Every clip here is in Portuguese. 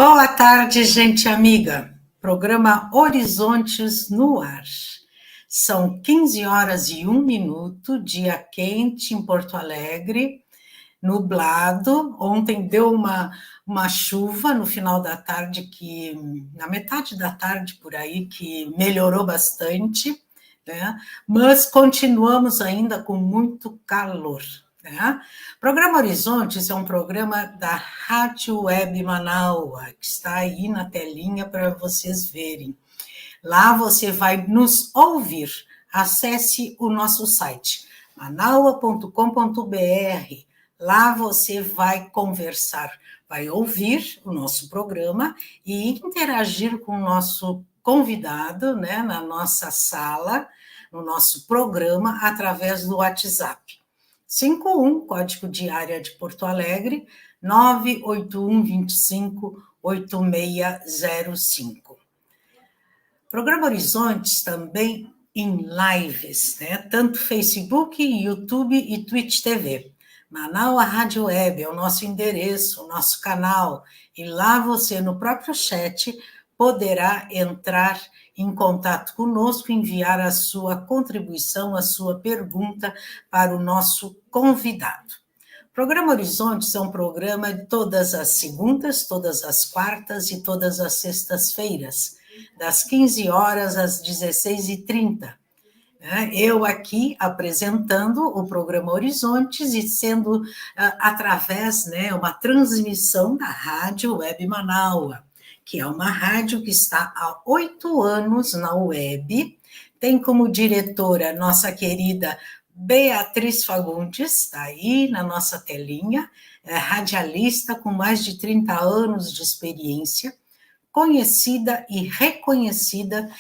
Boa tarde, gente amiga. Programa Horizontes no ar. São 15 horas e 1 minuto, dia quente em Porto Alegre, nublado. Ontem deu uma chuva no final da tarde, na metade da tarde por aí, que melhorou bastante, né? Mas continuamos ainda com muito calor. Né? Programa Horizontes é um programa da Rádio Web Manaua, que está aí na telinha para vocês verem. Lá você vai nos ouvir. Acesse o nosso site, manaua.com.br. Lá você vai conversar, vai ouvir o nosso programa e interagir com o nosso convidado, né, na nossa sala, no nosso programa, através do WhatsApp. 51, código de área de Porto Alegre, 981258605. Programa Horizontes também em lives, né? Tanto Facebook, YouTube e Twitch TV. Manaua Rádio Web é o nosso endereço, o nosso canal, e lá você, no próprio chat, poderá entrar em contato conosco, enviar a sua contribuição, a sua pergunta para o nosso convidado. O Programa Horizontes é um programa de todas as segundas, todas as quartas e todas as sextas-feiras, das 15 horas às 16h30. Eu aqui apresentando o programa Horizontes e sendo através, né, uma transmissão da Rádio Web Manaua, que é uma rádio que está há 8 anos na web, tem como diretora nossa querida Beatriz Fagundes, está aí na nossa telinha, é radialista com mais de 30 anos de experiência, conhecida e reconhecida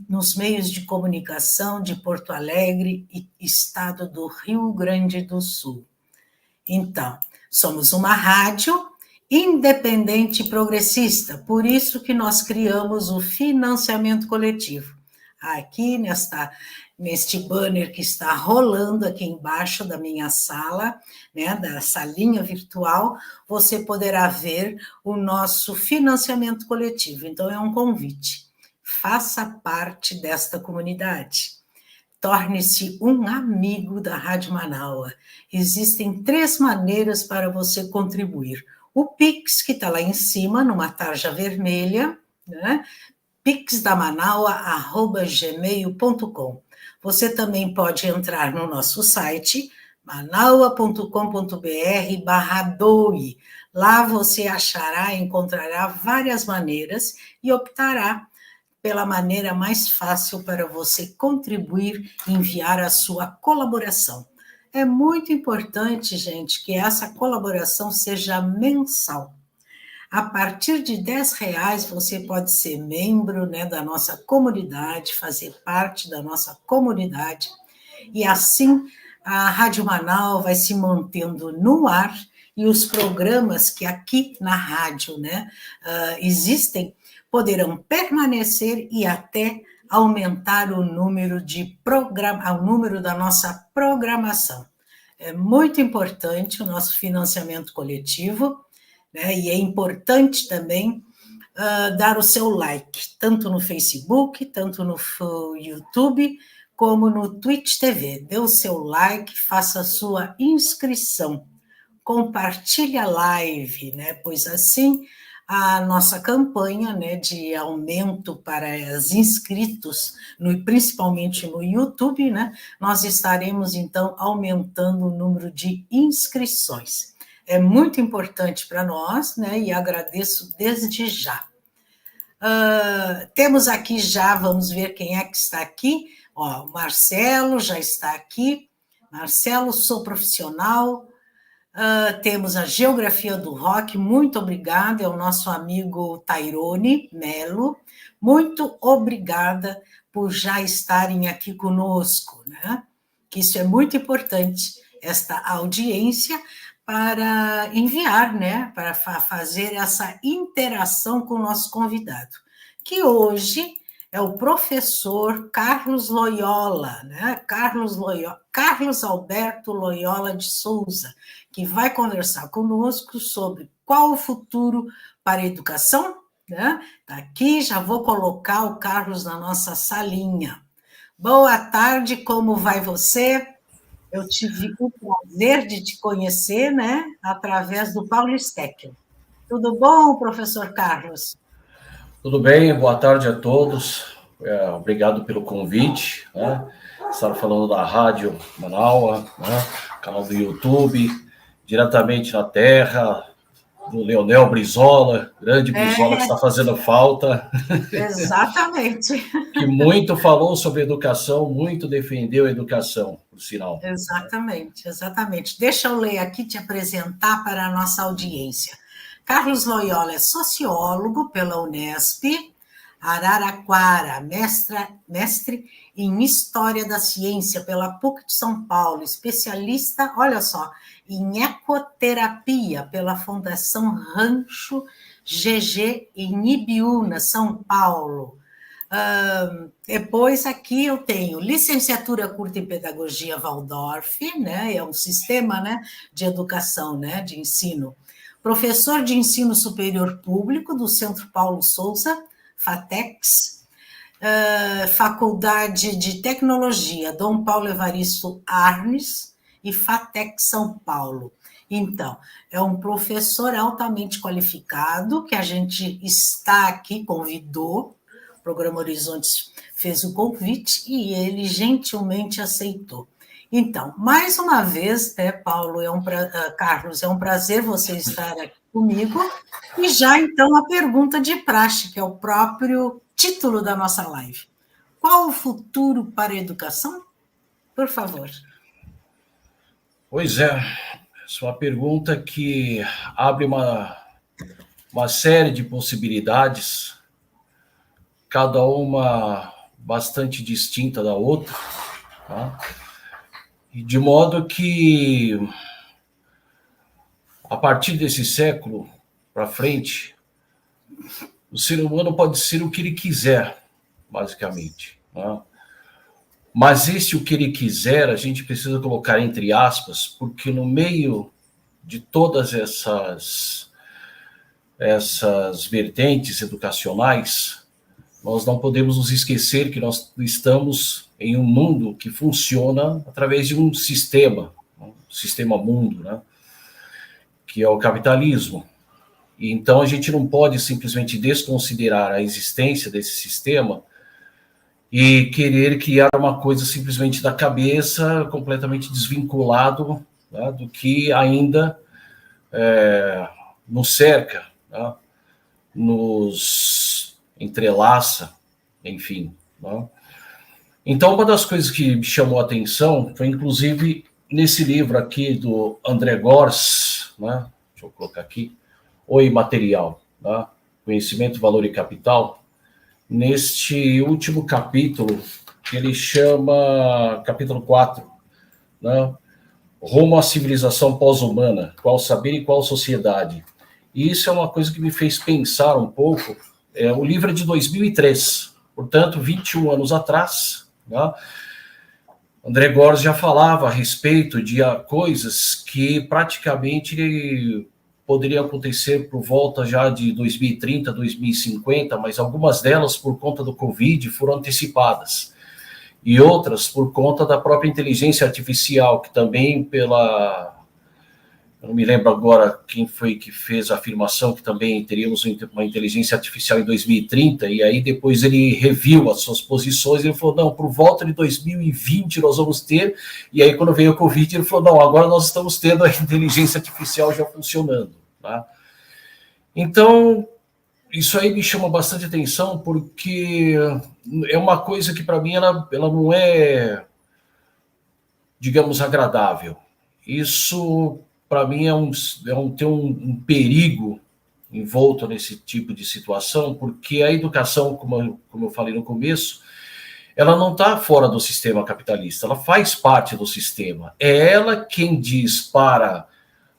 nos meios de comunicação de Porto Alegre e estado do Rio Grande do Sul. Então, somos uma rádio independente e progressista, por isso que nós criamos o financiamento coletivo. Aqui neste banner que está rolando aqui embaixo da minha sala, né, da salinha virtual, você poderá ver o nosso financiamento coletivo. Então, é um convite. Faça parte desta comunidade. Torne-se um amigo da Rádio Manaua. Existem 3 maneiras para você contribuir. O Pix, que está lá em cima, numa tarja vermelha, né? pixdamanaua@gmail.com. Você também pode entrar no nosso site, manaua.com.br/doe. Lá você encontrará várias maneiras e optará pela maneira mais fácil para você contribuir e enviar a sua colaboração. É muito importante, gente, que essa colaboração seja mensal. A partir de R$10, você pode ser membro, né, da nossa comunidade, fazer parte da nossa comunidade, e assim a Rádio Manaus vai se mantendo no ar, e os programas que aqui na rádio, né, existem, poderão permanecer e até aumentar o número da nossa programação. É muito importante o nosso financiamento coletivo, né? E é importante também dar o seu like, tanto no Facebook, tanto no YouTube, como no Twitch TV. Dê o seu like, faça a sua inscrição, compartilhe a live, né? Pois assim a nossa campanha, né, de aumento para os inscritos, principalmente no YouTube, né, nós estaremos então aumentando o número de inscrições. É muito importante para nós, né, e agradeço desde já. Temos aqui já, vamos ver quem é que está aqui. Ó, o Marcelo já está aqui. Marcelo, sou profissional. Temos a Geografia do Rock, muito obrigada, é o nosso amigo Tairone Melo. Muito obrigada por já estarem aqui conosco, né? Que isso é muito importante, esta audiência, para enviar, né, para fazer essa interação com o nosso convidado, que hoje é o professor Carlos Loyola, né? Carlos Alberto Loyola de Souza, que vai conversar conosco sobre qual o futuro para a educação? Né? Tá aqui, já vou colocar o Carlos na nossa salinha. Boa tarde, como vai você? Eu tive o prazer de te conhecer, né, através do Paulo Steckel. Tudo bom, professor Carlos? Tudo bem, boa tarde a todos. Obrigado pelo convite. Né? Estava falando da Rádio Manaus, né? Canal do YouTube, diretamente na terra do Leonel Brizola, grande Brizola que está fazendo falta. Exatamente. Que muito falou sobre educação, muito defendeu a educação, por sinal. Exatamente, exatamente. Deixa eu ler aqui, te apresentar para a nossa audiência. Carlos Loyola é sociólogo pela Unesp, Araraquara, mestre em História da Ciência pela PUC de São Paulo, especialista, olha só, em ecoterapia pela Fundação Rancho GG em Ibiúna, São Paulo. Depois aqui eu tenho licenciatura curta em Pedagogia Waldorf, né, é um sistema, né, de educação, né, de ensino. Professor de Ensino Superior Público do Centro Paulo Souza, FATEX, Faculdade de Tecnologia Dom Paulo Evaristo Arnes e FATEC São Paulo. Então, é um professor altamente qualificado que a gente está aqui, convidou, o Programa Horizontes fez o convite e ele gentilmente aceitou. Então, mais uma vez, né, Paulo, Carlos, é um prazer você estar aqui comigo. E já, então, a pergunta de praxe, que é o próprio título da nossa live. Qual o futuro para a educação? Por favor. Pois é, essa é uma pergunta que abre uma série de possibilidades, cada uma bastante distinta da outra, tá? E de modo que, a partir desse século para frente, o ser humano pode ser o que ele quiser, basicamente. Né? Mas esse o que ele quiser, a gente precisa colocar entre aspas, porque no meio de todas essas vertentes educacionais, nós não podemos nos esquecer que nós estamos em um mundo que funciona através de um sistema mundo, né? Que é o capitalismo. E então a gente não pode simplesmente desconsiderar a existência desse sistema e querer criar uma coisa simplesmente da cabeça, completamente desvinculado, né, do que ainda nos cerca, né, nos entrelaça, enfim. Né? Então, uma das coisas que me chamou a atenção foi, inclusive, nesse livro aqui do André Gorz, né, deixa eu colocar aqui, O Imaterial, né, Conhecimento, Valor e Capital, neste último capítulo, que ele chama capítulo 4, né, Rumo à Civilização Pós-Humana, Qual Saber e Qual Sociedade. E isso é uma coisa que me fez pensar um pouco. O livro é de 2003, portanto, 21 anos atrás, né, André Gorz já falava a respeito de coisas que praticamente poderiam acontecer por volta já de 2030, 2050, mas algumas delas, por conta do Covid, foram antecipadas. E outras por conta da própria inteligência artificial, que também eu não me lembro agora quem foi que fez a afirmação que também teríamos uma inteligência artificial em 2030, e aí depois ele reviu as suas posições, ele falou, não, por volta de 2020 nós vamos ter, e aí quando veio o Covid ele falou, não, agora nós estamos tendo a inteligência artificial já funcionando. Tá? Então, isso aí me chama bastante atenção, porque é uma coisa que para mim ela não é, digamos, agradável. Isso para mim tem um perigo envolto nesse tipo de situação, porque a educação, como eu falei no começo, ela não está fora do sistema capitalista, ela faz parte do sistema. É ela quem diz para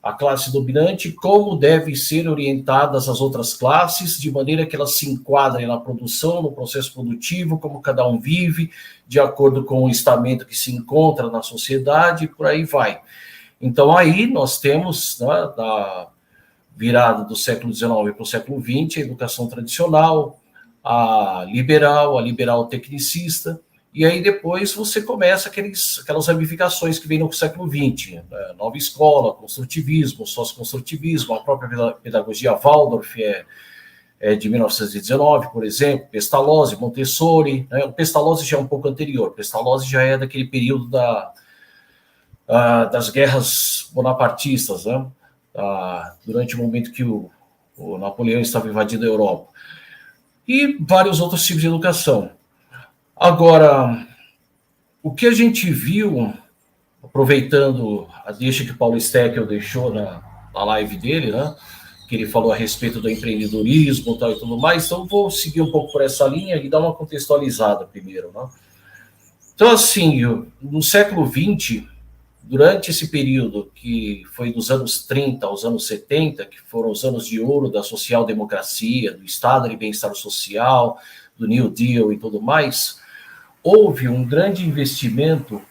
a classe dominante como devem ser orientadas as outras classes, de maneira que elas se enquadrem na produção, no processo produtivo, como cada um vive, de acordo com o estamento que se encontra na sociedade, e por aí vai. Então, aí nós temos, né, virada do século XIX para o século XX, a educação tradicional, a liberal tecnicista, e aí depois você começa aquelas ramificações que vêm no século XX, né? Nova escola, construtivismo, socioconstrutivismo, a própria pedagogia Waldorf de 1919, por exemplo, Pestalozzi, Montessori, né? O Pestalozzi já é um pouco anterior, Pestalozzi já é daquele período das guerras bonapartistas, né? Durante o momento que o Napoleão estava invadindo a Europa. E vários outros tipos de educação. Agora, o que a gente viu, aproveitando a deixa que o Paulo Steckel deixou na live dele, né, que ele falou a respeito do empreendedorismo tal, e tudo mais, então vou seguir um pouco por essa linha e dar uma contextualizada primeiro. Né? Então, assim, no século XX, durante esse período que foi dos anos 30 aos anos 70, que foram os anos de ouro da social-democracia, do Estado de bem-estar social, do New Deal e tudo mais, houve um grande investimento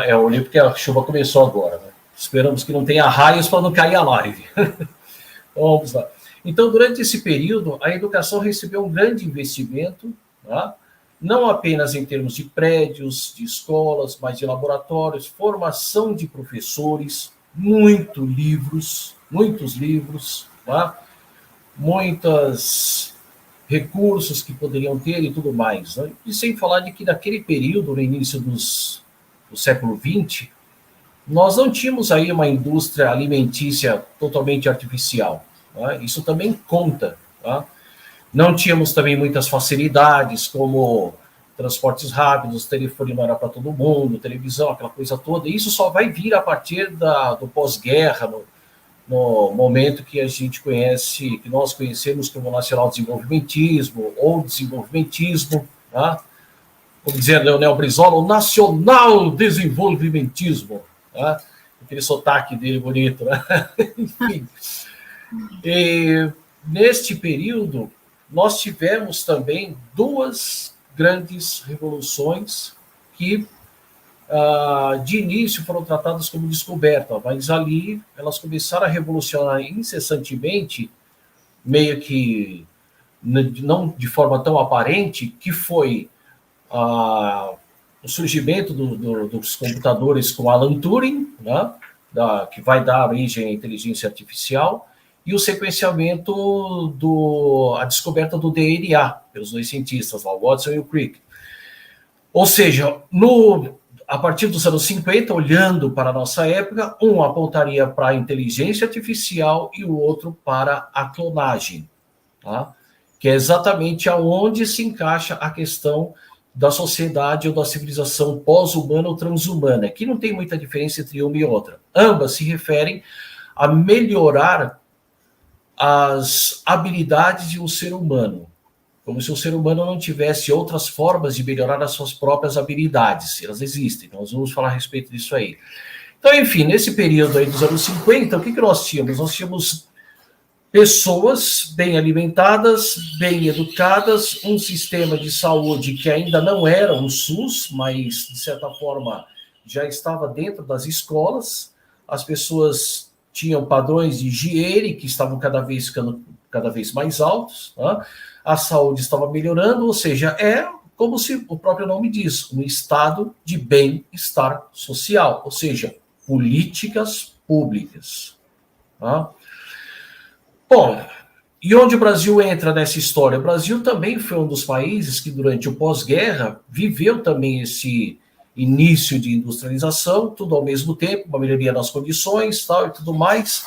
eu olhei porque a chuva começou agora, né? Esperamos que não tenha raios para não cair a live. Vamos lá. Então, durante esse período, a educação recebeu um grande investimento, tá? Não apenas em termos de prédios, de escolas, mas de laboratórios, formação de professores, muitos livros, tá? Muitos recursos que poderiam ter e tudo mais. Né? E sem falar de que naquele período, no início do século XX, nós não tínhamos aí uma indústria alimentícia totalmente artificial. Tá? Isso também conta. Tá? Não tínhamos também muitas facilidades, como transportes rápidos, telefone não era para todo mundo, televisão, aquela coisa toda. E isso só vai vir a partir do pós-guerra, no momento que a gente conhece, que nós conhecemos como nacional desenvolvimentismo ou desenvolvimentismo, tá? Como dizia Leonel Brizola, o nacional desenvolvimentismo, tá? Aquele sotaque dele bonito, né? Enfim. E, neste período, nós tivemos também duas grandes revoluções que de início foram tratadas como descoberta, mas ali elas começaram a revolucionar incessantemente, meio que não de forma tão aparente, que foi o surgimento dos computadores com Alan Turing, né, que vai dar origem à inteligência artificial, e o sequenciamento a descoberta do DNA pelos dois cientistas, o Watson e o Crick. Ou seja, a partir dos anos 50, olhando para a nossa época, um apontaria para a inteligência artificial e o outro para a clonagem, tá? Que é exatamente aonde se encaixa a questão da sociedade ou da civilização pós-humana ou transhumana, que não tem muita diferença entre uma e outra. Ambas se referem a melhorar as habilidades de um ser humano, como se o ser humano não tivesse outras formas de melhorar as suas próprias habilidades. Elas existem, nós vamos falar a respeito disso aí. Então, enfim, nesse período aí dos anos 50, o que nós tínhamos? Nós tínhamos pessoas bem alimentadas, bem educadas, um sistema de saúde que ainda não era um SUS, mas, de certa forma, já estava dentro das escolas, as pessoas tinham padrões de higiene que estavam ficando cada vez mais altos, tá? A saúde estava melhorando, ou seja, como se o próprio nome diz, um estado de bem-estar social, ou seja, políticas públicas. Tá? Bom, e onde o Brasil entra nessa história? O Brasil também foi um dos países que, durante o pós-guerra, viveu também esse início de industrialização, tudo ao mesmo tempo, uma melhoria nas condições, tal e tudo mais.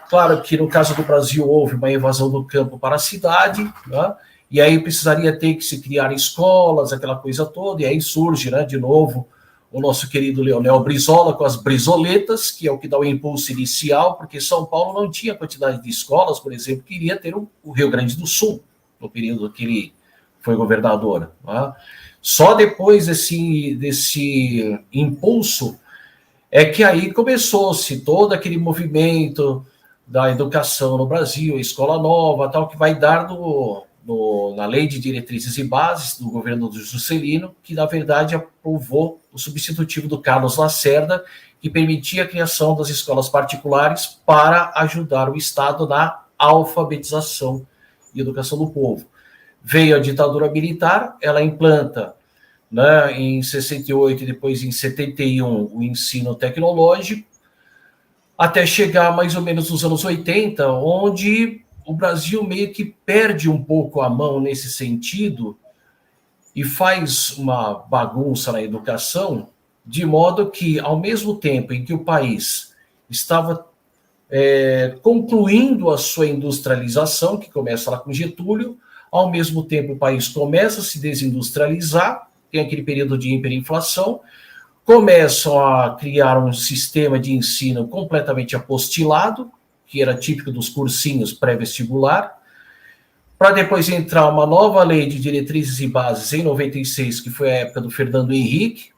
Claro que no caso do Brasil houve uma evasão do campo para a cidade, né? E aí precisaria ter que se criar escolas, aquela coisa toda, e aí surge, né, de novo o nosso querido Leonel Brizola com as brizoletas, que é o que dá o impulso inicial, porque São Paulo não tinha quantidade de escolas, por exemplo, que iria ter o Rio Grande do Sul, no período que ele foi governador. Né? Só depois desse impulso é que aí começou-se todo aquele movimento da educação no Brasil, a escola nova, tal, que vai dar na Lei de Diretrizes e Bases do governo do Juscelino, que, na verdade, aprovou o substitutivo do Carlos Lacerda, que permitia a criação das escolas particulares para ajudar o Estado na alfabetização e educação do povo. Veio a ditadura militar, ela implanta, né, em 68 e depois em 71 o ensino tecnológico, até chegar mais ou menos nos anos 80, onde o Brasil meio que perde um pouco a mão nesse sentido e faz uma bagunça na educação, de modo que, ao mesmo tempo em que o país estava concluindo a sua industrialização, que começa lá com Getúlio, ao mesmo tempo o país começa a se desindustrializar, tem aquele período de hiperinflação, começam a criar um sistema de ensino completamente apostilado, que era típico dos cursinhos pré-vestibular, para depois entrar uma nova lei de diretrizes e bases em 96, que foi a época do Fernando Henrique,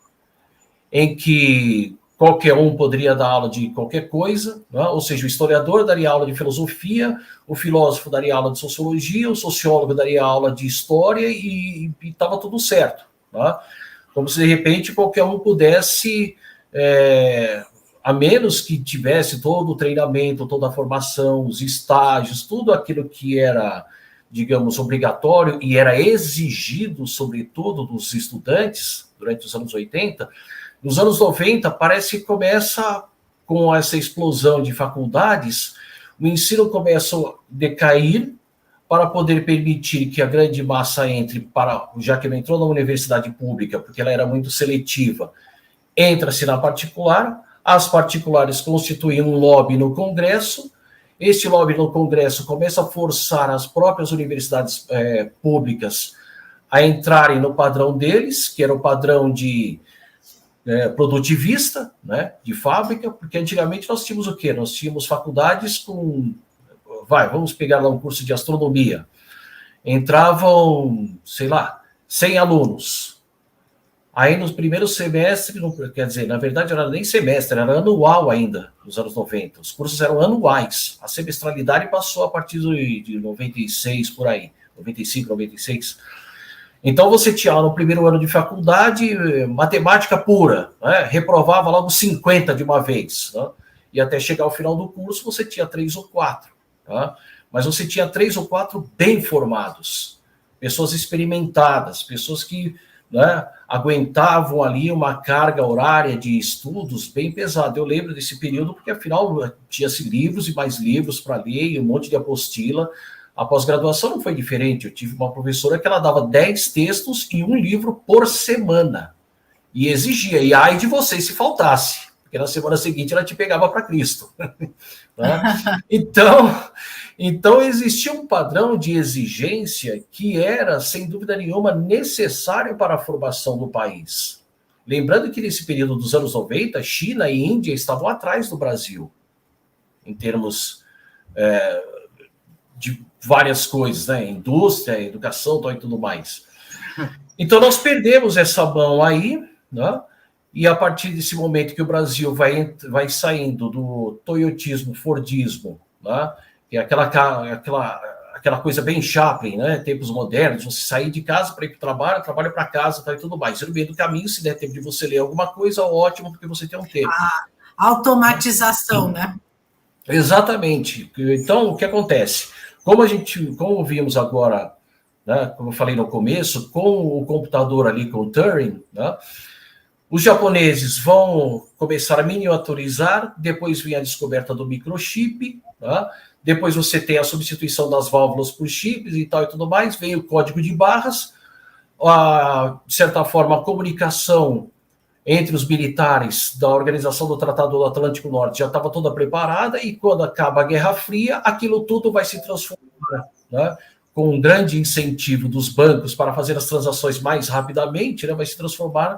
em que qualquer um poderia dar aula de qualquer coisa, né? Ou seja, o historiador daria aula de filosofia, o filósofo daria aula de sociologia, o sociólogo daria aula de história e estava tudo certo, né? Como se, de repente, qualquer um pudesse, a menos que tivesse todo o treinamento, toda a formação, os estágios, tudo aquilo que era, digamos, obrigatório e era exigido, sobretudo, dos estudantes durante os anos 80, nos anos 90, parece que começa, com essa explosão de faculdades, o ensino começa a decair para poder permitir que a grande massa entre, já que não entrou na universidade pública, porque ela era muito seletiva, entra-se na particular, as particulares constituem um lobby no Congresso, este lobby no Congresso começa a forçar as próprias universidades públicas a entrarem no padrão deles, que era o padrão de produtivista, né, de fábrica, porque antigamente nós tínhamos o quê? Nós tínhamos faculdades com... vamos pegar lá um curso de astronomia. Entravam, sei lá, 100 alunos. Aí, no primeiro semestre, quer dizer, na verdade, não era nem semestre, era anual ainda, nos anos 90. Os cursos eram anuais. A semestralidade passou a partir de 96, por aí, 95, 96. Então, você tinha no primeiro ano de faculdade, matemática pura, né? Reprovava logo 50 de uma vez, né? E até chegar ao final do curso, você tinha 3 ou 4. Tá? Mas você tinha 3 ou 4 bem formados, pessoas experimentadas, pessoas que, né, aguentavam ali uma carga horária de estudos bem pesada. Eu lembro desse período porque, afinal, tinha-se livros e mais livros para ler e um monte de apostila. A pós-graduação não foi diferente. Eu tive uma professora que ela dava 10 textos e um livro por semana. E exigia, e ai de você se faltasse, porque na semana seguinte ela te pegava para Cristo. Né? Então, existia um padrão de exigência que era, sem dúvida nenhuma, necessário para a formação do país. Lembrando que nesse período dos anos 90, China e Índia estavam atrás do Brasil, em termos de várias coisas, né? Indústria, educação e tudo mais. Então, nós perdemos essa mão aí, né? E a partir desse momento que o Brasil vai saindo do toyotismo, fordismo, né? Que é aquela coisa bem Chaplin, né? Tempos modernos, você sair de casa para ir para o trabalho para casa, e tudo mais. E no meio do caminho, se der tempo de você ler alguma coisa, ótimo, porque você tem um tempo. A automatização, né? Exatamente. Então, o que acontece? Como vimos agora, né, como eu falei no começo, com o computador ali, com o Turing, né, os japoneses vão começar a miniaturizar, depois vem a descoberta do microchip, né, depois você tem a substituição das válvulas por chips e tal e tudo mais, vem o código de barras, de certa forma, a comunicação entre os militares da Organização do Tratado do Atlântico Norte já estava toda preparada, e quando acaba a Guerra Fria, aquilo tudo vai se transformar, né, com um grande incentivo dos bancos para fazer as transações mais rapidamente, né, vai se transformar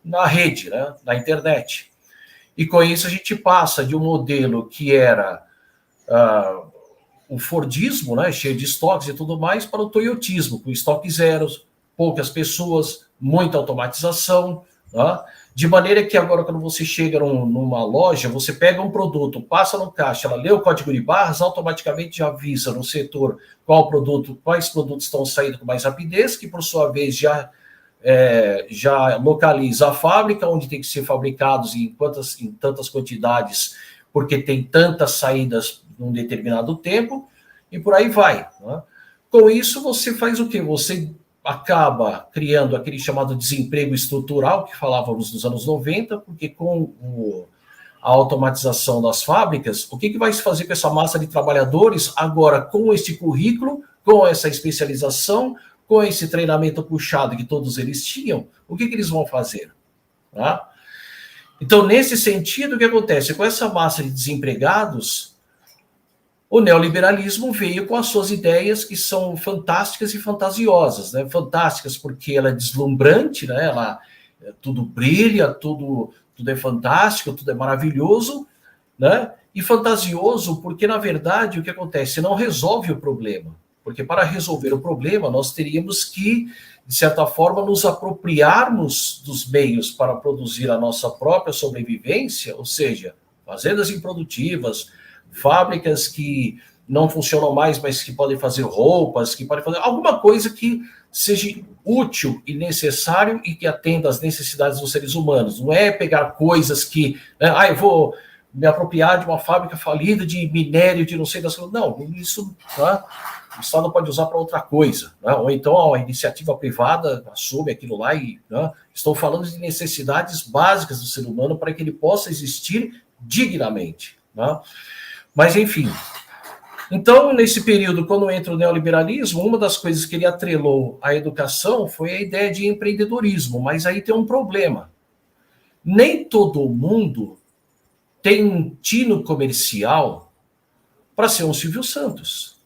na rede, né, na internet. E com isso a gente passa de um modelo que era o fordismo, né, cheio de estoques e tudo mais, para o toyotismo, com estoque zero, poucas pessoas, muita automatização, Tá? De maneira que agora, quando você chega numa loja, você pega um produto, passa no caixa, ela lê o código de barras, automaticamente já avisa no setor quais produtos estão saindo com mais rapidez, que por sua vez já localiza a fábrica, onde tem que ser fabricados em tantas quantidades, porque tem tantas saídas num determinado tempo, e por aí vai. Né? Com isso, você faz o quê? Você acaba criando aquele chamado desemprego estrutural, que falávamos nos anos 90, porque com a automatização das fábricas, o que vai se fazer com essa massa de trabalhadores agora com este currículo, com essa especialização, com esse treinamento puxado que todos eles tinham, o que eles vão fazer? Tá? Então, nesse sentido, o que acontece? Com essa massa de desempregados, o neoliberalismo veio com as suas ideias que são fantásticas e fantasiosas, né? Fantásticas porque ela é deslumbrante, né? Tudo brilha, tudo é fantástico, tudo é maravilhoso, né? E fantasioso porque, na verdade, o que acontece? Não resolve o problema. Porque para resolver o problema, nós teríamos que, de certa forma, nos apropriarmos dos meios para produzir a nossa própria sobrevivência, ou seja, fazendas improdutivas, fábricas que não funcionam mais, mas que podem fazer roupas, que podem fazer alguma coisa que seja útil e necessário e que atenda às necessidades dos seres humanos. Não é pegar coisas que, né, eu vou me apropriar de uma fábrica falida de minério, de não sei das coisas. Não, isso, tá? O Estado pode usar para outra coisa, né? Ou então a iniciativa privada assume aquilo lá e, né? Estou falando de necessidades básicas do ser humano para que ele possa existir dignamente, né? Mas, enfim. Então, nesse período, quando entra o neoliberalismo, uma das coisas que ele atrelou à educação foi a ideia de empreendedorismo, mas aí tem um problema. Nem todo mundo tem um tino comercial para ser um Silvio Santos.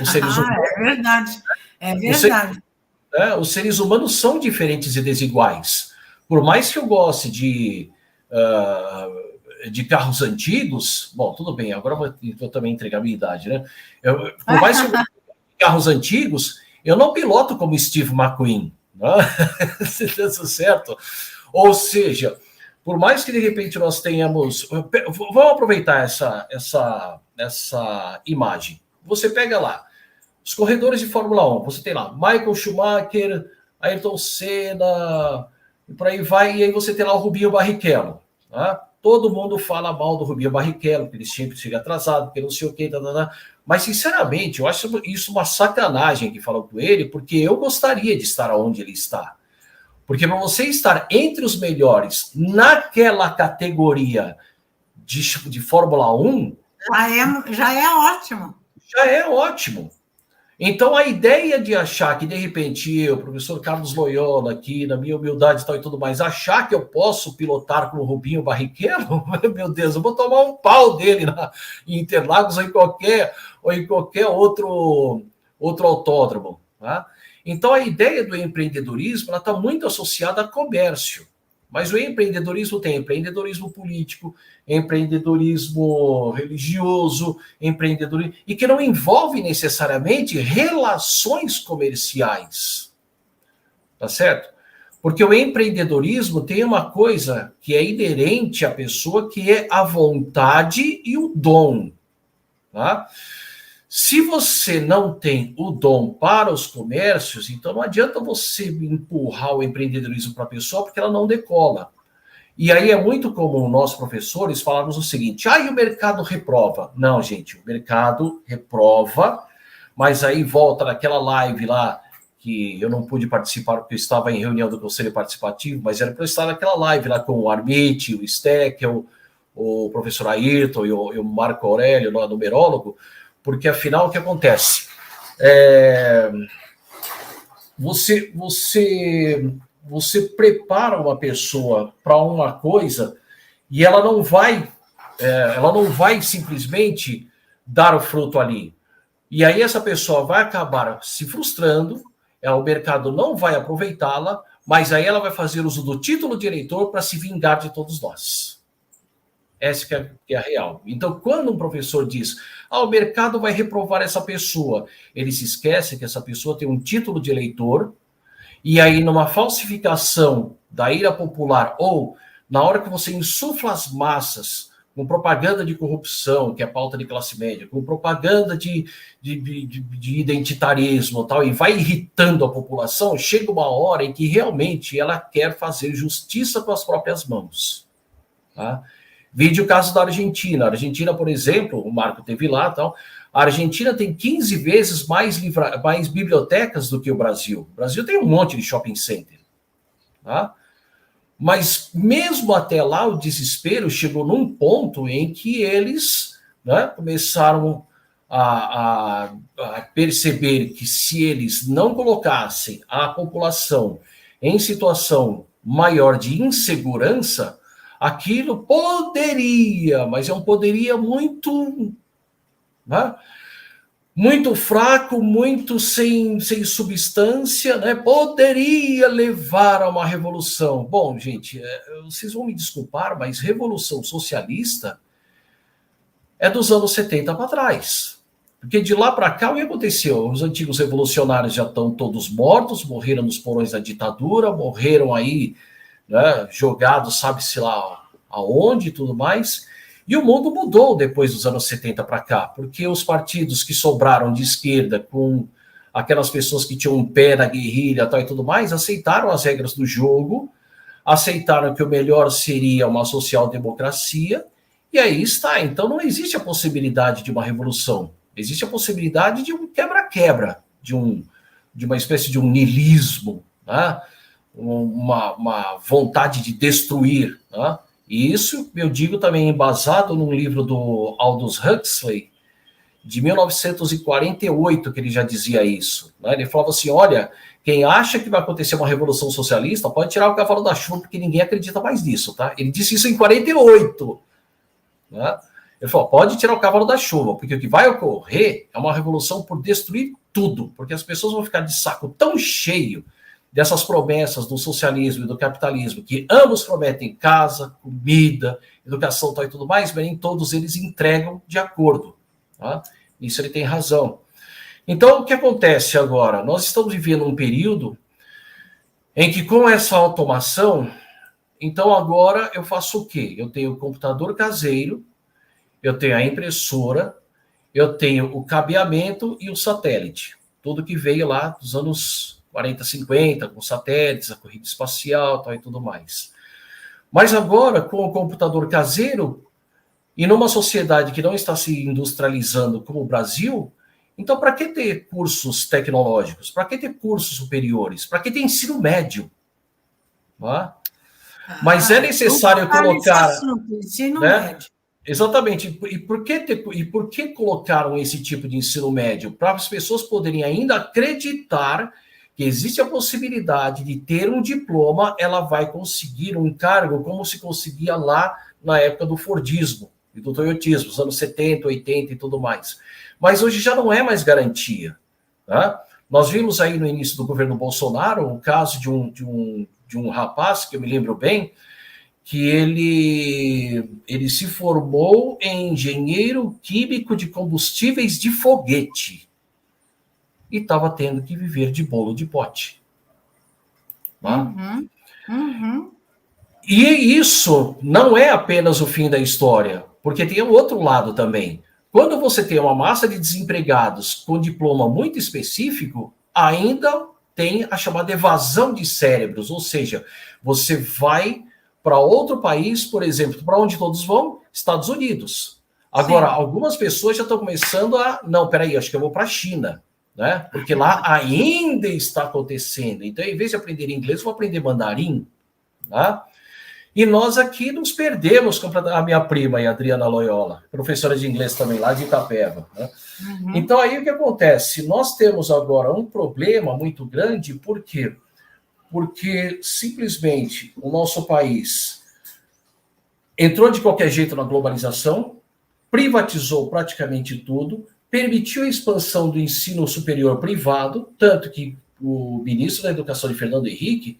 Os seres humanos, é verdade. É verdade. Os seres humanos são diferentes e desiguais. Por mais que eu goste de carros antigos, bom, tudo bem, agora vou também entregar a minha idade, né? Por mais que eu goste de carros antigos, eu não piloto como Steve McQueen, né? Certo? Ou seja, por mais que de repente nós tenhamos... Vamos aproveitar essa imagem. Você pega lá, os corredores de Fórmula 1, você tem lá Michael Schumacher, Ayrton Senna, e por aí vai, e aí você tem lá o Rubinho Barrichello, tá? Todo mundo fala mal do Rubinho Barrichello, porque ele sempre chega atrasado, porque não sei o quê, mas sinceramente, eu acho isso uma sacanagem que falam com ele, porque eu gostaria de estar onde ele está. Porque para você estar entre os melhores naquela categoria de Fórmula 1... Já é ótimo. Já é ótimo. Então, a ideia de achar que, de repente, eu, professor Carlos Loyola, aqui, na minha humildade e tal e tudo mais, achar que eu posso pilotar com o Rubinho Barrichello, meu Deus, eu vou tomar um pau dele em Interlagos ou em qualquer outro autódromo. Tá? Então, a ideia do empreendedorismo está muito associada a comércio. Mas o empreendedorismo tem empreendedorismo político, empreendedorismo religioso, empreendedorismo... e que não envolve necessariamente relações comerciais. Tá certo? Porque o empreendedorismo tem uma coisa que é inerente à pessoa, que é a vontade e o dom. Tá? Se você não tem o dom para os comércios, então não adianta você empurrar o empreendedorismo para a pessoa, porque ela não decola. E aí é muito comum nós, professores, falarmos o seguinte: e o mercado reprova. Não, gente, o mercado reprova, mas aí volta naquela live lá, que eu não pude participar porque eu estava em reunião do Conselho Participativo, mas era para eu estar naquela live lá com o Armite, o Steckel, o professor Ayrton e o Marco Aurélio, lá, numerólogo. Porque, afinal, o que acontece? Você prepara uma pessoa para uma coisa e ela não vai simplesmente dar o fruto ali. E aí essa pessoa vai acabar se frustrando, o mercado não vai aproveitá-la, mas aí ela vai fazer uso do título de eleitor para se vingar de todos nós. Essa que é a real. Então, quando um professor diz, o mercado vai reprovar essa pessoa, ele se esquece que essa pessoa tem um título de eleitor e aí numa falsificação da ira popular, ou na hora que você insufla as massas com propaganda de corrupção, que é pauta de classe média, com propaganda de identitarismo e tal, e vai irritando a população, chega uma hora em que realmente ela quer fazer justiça com as próprias mãos. Tá? Vide o caso da Argentina. A Argentina, por exemplo, o Marco teve lá, tal, a Argentina tem 15 vezes mais bibliotecas do que o Brasil. O Brasil tem um monte de shopping center. Tá? Mas mesmo até lá, o desespero chegou num ponto em que eles, né, começaram a perceber que se eles não colocassem a população em situação maior de insegurança, aquilo poderia, mas é um poderia muito, né, muito fraco, muito sem substância, né? Poderia levar a uma revolução. Bom, gente, vocês vão me desculpar, mas revolução socialista é dos anos 70 para trás. Porque de lá para cá, o que aconteceu? Os antigos revolucionários já estão todos mortos, morreram nos porões da ditadura, morreram aí, né, jogados, sabe-se lá aonde e tudo mais. E o mundo mudou depois dos anos 70 para cá, porque os partidos que sobraram de esquerda, com aquelas pessoas que tinham um pé na guerrilha tal, e tudo mais, aceitaram as regras do jogo, aceitaram que o melhor seria uma social-democracia, e aí está. Então não existe a possibilidade de uma revolução, existe a possibilidade de um quebra-quebra, de uma espécie de um niilismo, né? uma vontade de destruir, né? E isso eu digo também embasado num livro do Aldous Huxley, de 1948, que ele já dizia isso. Né? Ele falava assim, olha, quem acha que vai acontecer uma revolução socialista pode tirar o cavalo da chuva, porque ninguém acredita mais nisso. Tá? Ele disse isso em 48. Né? Ele falou, pode tirar o cavalo da chuva, porque o que vai ocorrer é uma revolução por destruir tudo, porque as pessoas vão ficar de saco tão cheio dessas promessas do socialismo e do capitalismo, que ambos prometem casa, comida, educação tal e tudo mais, mas nem todos eles entregam de acordo. Tá? Isso ele tem razão. Então, o que acontece agora? Nós estamos vivendo um período em que, com essa automação, então agora eu faço o quê? Eu tenho o computador caseiro, eu tenho a impressora, eu tenho o cabeamento e o satélite. Tudo que veio lá dos anos 40, 50, com satélites, a corrida espacial tal, e tudo mais. Mas agora, com o computador caseiro, e numa sociedade que não está se industrializando como o Brasil, então para que ter cursos tecnológicos? Para que ter cursos superiores? Para que ter ensino médio? Mas é necessário colocar... Ensino né? médio. Exatamente. E por que colocaram esse tipo de ensino médio? Para as pessoas poderem ainda acreditar que existe a possibilidade de ter um diploma, ela vai conseguir um cargo como se conseguia lá na época do Fordismo e do Toyotismo, os anos 70, 80 e tudo mais. Mas hoje já não é mais garantia. Tá? Nós vimos aí no início do governo Bolsonaro o caso de um rapaz, que eu me lembro bem, que ele se formou em engenheiro químico de combustíveis de foguete. E estava tendo que viver de bolo de pote. Tá? E isso não é apenas o fim da história, porque tem o outro lado também. Quando você tem uma massa de desempregados com diploma muito específico, ainda tem a chamada evasão de cérebros, ou seja, você vai para outro país, por exemplo, para onde todos vão? Estados Unidos. Agora, sim, algumas pessoas já estão começando a... Não, peraí, acho que eu vou para a China. Né? Porque lá ainda está acontecendo. Então, em vez de aprender inglês, eu vou aprender mandarim. Né? E nós aqui nos perdemos, a minha prima, a Adriana Loyola, professora de inglês também, lá de Itapeva. Né? Então, aí o que acontece? Nós temos agora um problema muito grande, por quê? Porque simplesmente o nosso país entrou de qualquer jeito na globalização, privatizou praticamente tudo, permitiu a expansão do ensino superior privado, tanto que o ministro da Educação de Fernando Henrique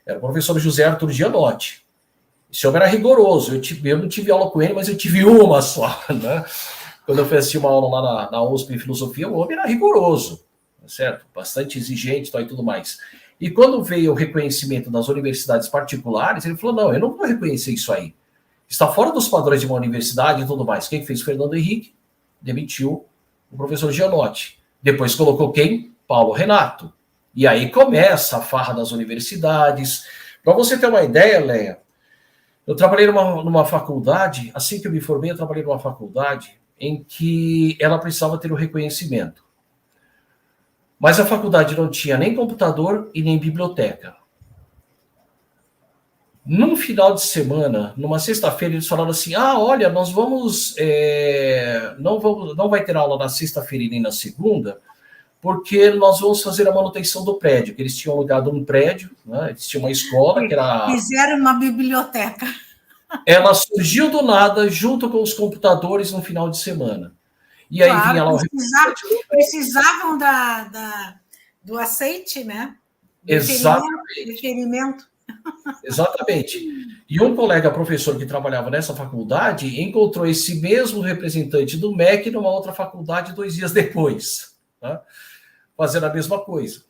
era o professor José Arthur Gianotti. Esse homem era rigoroso. Eu não tive aula com ele, mas eu tive uma só. Né? Quando eu fiz uma aula lá na USP em Filosofia, o homem era rigoroso. certo? Bastante exigente e tudo mais. E quando veio o reconhecimento das universidades particulares, ele falou, não, eu não vou reconhecer isso aí. Está fora dos padrões de uma universidade e tudo mais. Quem fez? Fernando Henrique, demitiu o professor Gianotti. Depois colocou quem? Paulo Renato. E aí começa a farra das universidades. Para você ter uma ideia, Leia, eu trabalhei numa faculdade, assim que eu me formei, eu trabalhei numa faculdade em que ela precisava ter o reconhecimento. Mas a faculdade não tinha nem computador e nem biblioteca. Num final de semana, numa sexta-feira, eles falaram assim, olha, nós vamos, não vai ter aula na sexta-feira e nem na segunda, porque nós vamos fazer a manutenção do prédio, que eles tinham alugado um prédio, né? Eles tinham uma escola que era... Fizeram uma biblioteca. Ela surgiu do nada, junto com os computadores, no final de semana. E aí claro, vinha lá o... Precisavam do aceite, né? Do requerimento. Exatamente. E um colega professor que trabalhava nessa faculdade encontrou esse mesmo representante do MEC numa outra faculdade 2 dias depois, né? Fazendo a mesma coisa.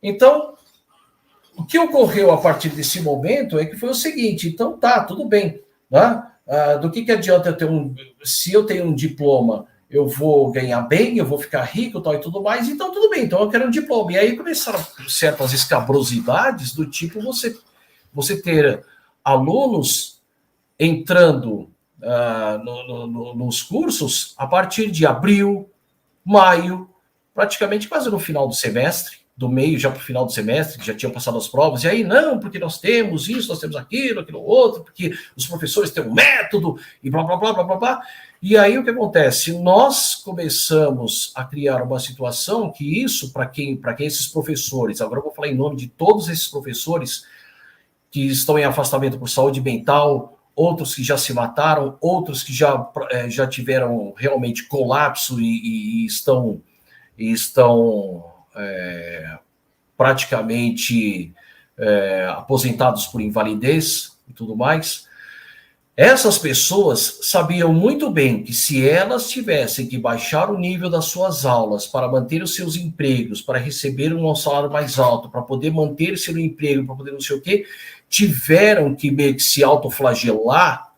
Então, o que ocorreu a partir desse momento é que foi o seguinte, então tá, tudo bem, né? Do que adianta eu ter se eu tenho um diploma, eu vou ganhar bem, eu vou ficar rico tal, e tudo mais, então tudo bem, então eu quero um diploma. E aí começaram certas escabrosidades do tipo você ter alunos entrando nos cursos a partir de abril, maio, praticamente quase no final do semestre, do meio já para o final do semestre, que já tinham passado as provas, e aí não, porque nós temos isso, nós temos aquilo outro, porque os professores têm um método, e blá, blá, blá, blá, blá, blá. E aí o que acontece? Nós começamos a criar uma situação que isso, para quem esses professores, agora eu vou falar em nome de todos esses professores que estão em afastamento por saúde mental, outros que já se mataram, outros que já tiveram realmente colapso e estão praticamente aposentados por invalidez e tudo mais. Essas pessoas sabiam muito bem que se elas tivessem que baixar o nível das suas aulas para manter os seus empregos, para receber um salário mais alto, para poder manter seu emprego, para poder não sei o quê, tiveram que meio que se autoflagelar,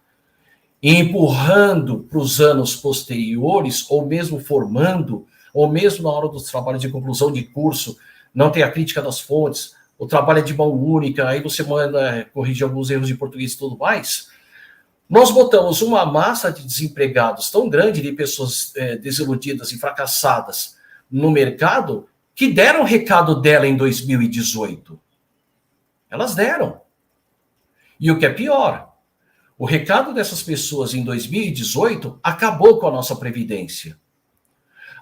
empurrando para os anos posteriores, ou mesmo formando, ou mesmo na hora dos trabalhos de conclusão de curso, não tem a crítica das fontes, o trabalho é de mão única, aí você manda corrigir alguns erros de português e tudo mais. Nós botamos uma massa de desempregados tão grande, de pessoas desiludidas e fracassadas no mercado, que deram o recado dela em 2018. Elas deram. E o que é pior, o recado dessas pessoas em 2018 acabou com a nossa Previdência.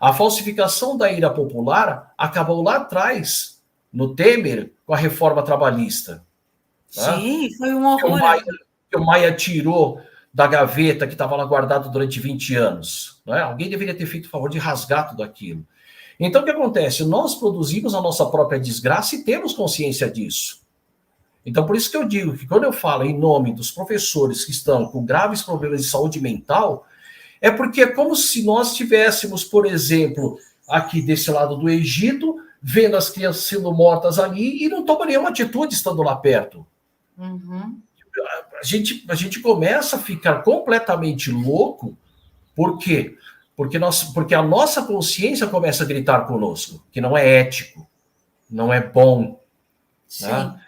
A falsificação da ira popular acabou lá atrás, no Temer, com a reforma trabalhista. Sim, tá? Foi um horror. Que o Maia tirou da gaveta que estava lá guardado durante 20 anos. Né? Alguém deveria ter feito o favor de rasgar tudo aquilo. Então, o que acontece? Nós produzimos a nossa própria desgraça e temos consciência disso. Então, por isso que eu digo que quando eu falo em nome dos professores que estão com graves problemas de saúde mental, é porque é como se nós tivéssemos, por exemplo, aqui desse lado do Egito, vendo as crianças sendo mortas ali e não toma nenhuma atitude estando lá perto. Uhum. A gente começa a ficar completamente louco. Por quê? Porque a nossa consciência começa a gritar conosco, que não é ético, não é bom. Sim. Né?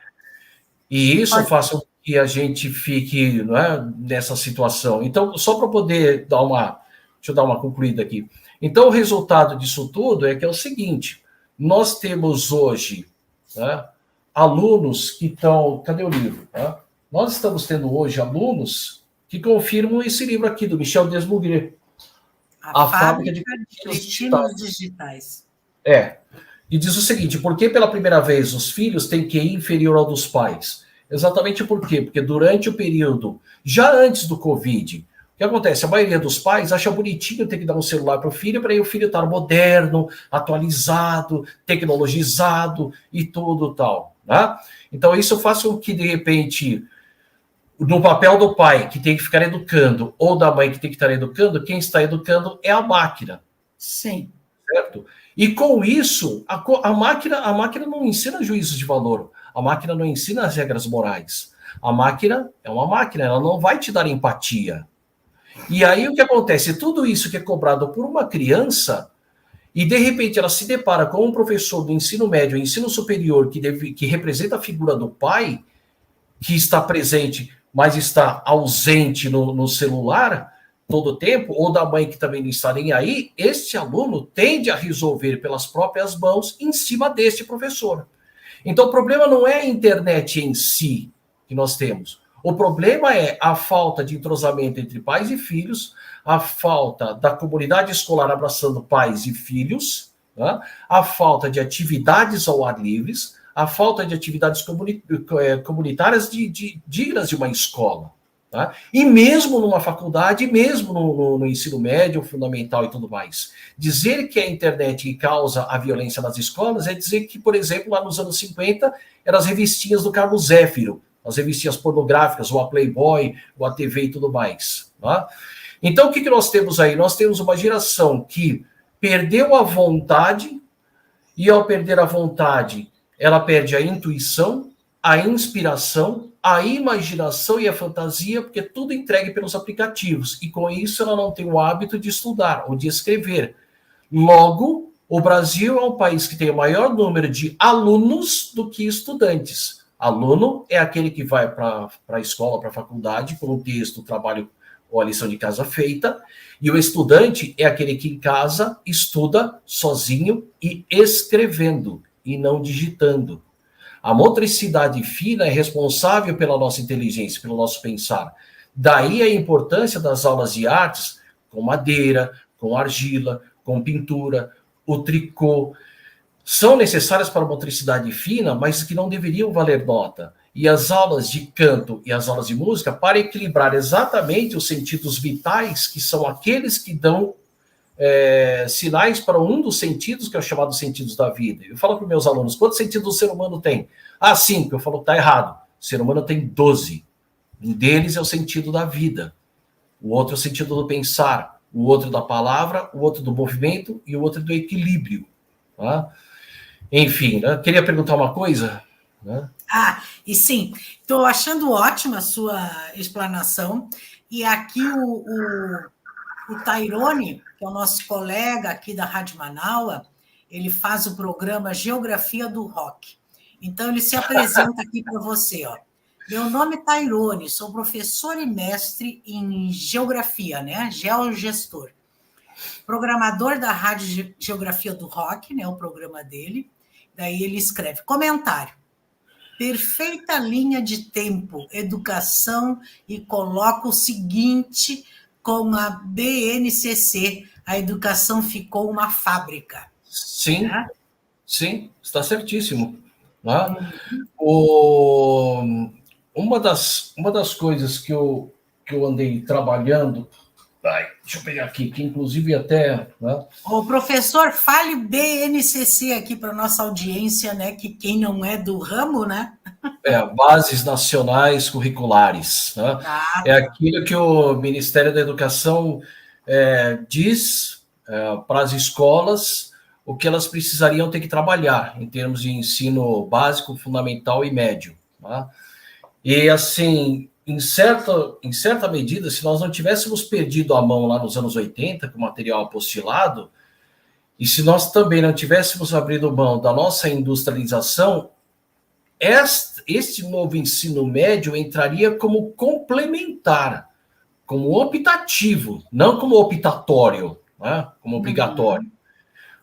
E isso faz com que a gente fique, não é, nessa situação. Então, só para poder deixa eu dar uma concluída aqui. Então, o resultado disso tudo é que é o seguinte, nós temos hoje, né, alunos que estão... Cadê o livro? Né? Nós estamos tendo hoje alunos que confirmam esse livro aqui, do Michel Desmarais. A fábrica de cretinos digitais. E diz o seguinte, por que pela primeira vez os filhos têm QI inferior ao dos pais? Exatamente por quê? Porque durante o período, já antes do Covid, o que acontece? A maioria dos pais acha bonitinho ter que dar um celular para o filho o filho estar moderno, atualizado, tecnologizado e tudo tal. Né? Então isso faz com que, de repente, no papel do pai, que tem que ficar educando, ou da mãe, que tem que estar educando, quem está educando é a máquina. Sim. certo? E com isso, a máquina não ensina juízos de valor, a máquina não ensina as regras morais. A máquina é uma máquina, ela não vai te dar empatia. E aí o que acontece? Tudo isso que é cobrado por uma criança, e de repente ela se depara com um professor do ensino médio, ensino superior, que representa a figura do pai, que está presente, mas está ausente no celular todo o tempo, ou da mãe que também não está nem aí, este aluno tende a resolver pelas próprias mãos em cima deste professor. Então o problema não é a internet em si que nós temos. O problema é a falta de entrosamento entre pais e filhos, a falta da comunidade escolar abraçando pais e filhos, né? A falta de atividades ao ar livre, a falta de atividades comunitárias dignas de uma escola. Tá? E mesmo numa faculdade, mesmo no ensino médio, fundamental e tudo mais. Dizer que a internet causa a violência nas escolas é dizer que, por exemplo, lá nos anos 50, eram as revistinhas do Carlos Zéfiro, as revistinhas pornográficas, ou a Playboy, ou a TV e tudo mais. Tá? Então, o que nós temos aí? Nós temos uma geração que perdeu a vontade, e ao perder a vontade, ela perde a intuição, a inspiração, a imaginação e a fantasia, porque tudo entregue pelos aplicativos. E com isso ela não tem o hábito de estudar ou de escrever. Logo, o Brasil é um país que tem o maior número de alunos do que estudantes. Aluno é aquele que vai para a escola, para a faculdade, com um texto, trabalho ou a lição de casa feita, e o estudante é aquele que em casa estuda sozinho e escrevendo, e não digitando. A motricidade fina é responsável pela nossa inteligência, pelo nosso pensar. Daí a importância das aulas de artes com madeira, com argila, com pintura, o tricô. São necessárias para a motricidade fina, mas que não deveriam valer nota. E as aulas de canto e as aulas de música para equilibrar exatamente os sentidos vitais, que são aqueles que dão sinais para um dos sentidos, que é o chamado sentidos da vida. Eu falo para os meus alunos, quantos sentidos o ser humano tem? 5. Eu falo que está errado. O ser humano tem 12. Um deles é o sentido da vida. O outro é o sentido do pensar. O outro da palavra, o outro do movimento e o outro do equilíbrio. Tá? Enfim, né? Queria perguntar uma coisa, né? E sim, estou achando ótima a sua explanação. E aqui o Tairone, que é o nosso colega aqui da Rádio Manaua, ele faz o programa Geografia do Rock. Então, ele se apresenta aqui para você. Ó. Meu nome é Tairone, sou professor e mestre em Geografia, né? Geogestor. Programador da Rádio Geografia do Rock, né? O programa dele. Daí ele escreve, comentário. Perfeita linha de tempo, educação, e coloca o seguinte... Com a BNCC, a educação ficou uma fábrica. Sim, né? Sim, está certíssimo. Né? Uma das coisas que eu andei trabalhando, deixa eu pegar aqui, que inclusive até... Né? O professor, fale BNCC aqui para a nossa audiência, né? Que quem não é do ramo, né? Bases Nacionais Curriculares. Né? É aquilo que o Ministério da Educação diz para as escolas o que elas precisariam ter que trabalhar em termos de ensino básico, fundamental e médio. Tá? E, assim, em certa medida, se nós não tivéssemos perdido a mão lá nos anos 80 com material apostilado, e se nós também não tivéssemos abrido mão da nossa industrialização, este novo ensino médio entraria como complementar, como optativo, não como optatório, né? Como obrigatório.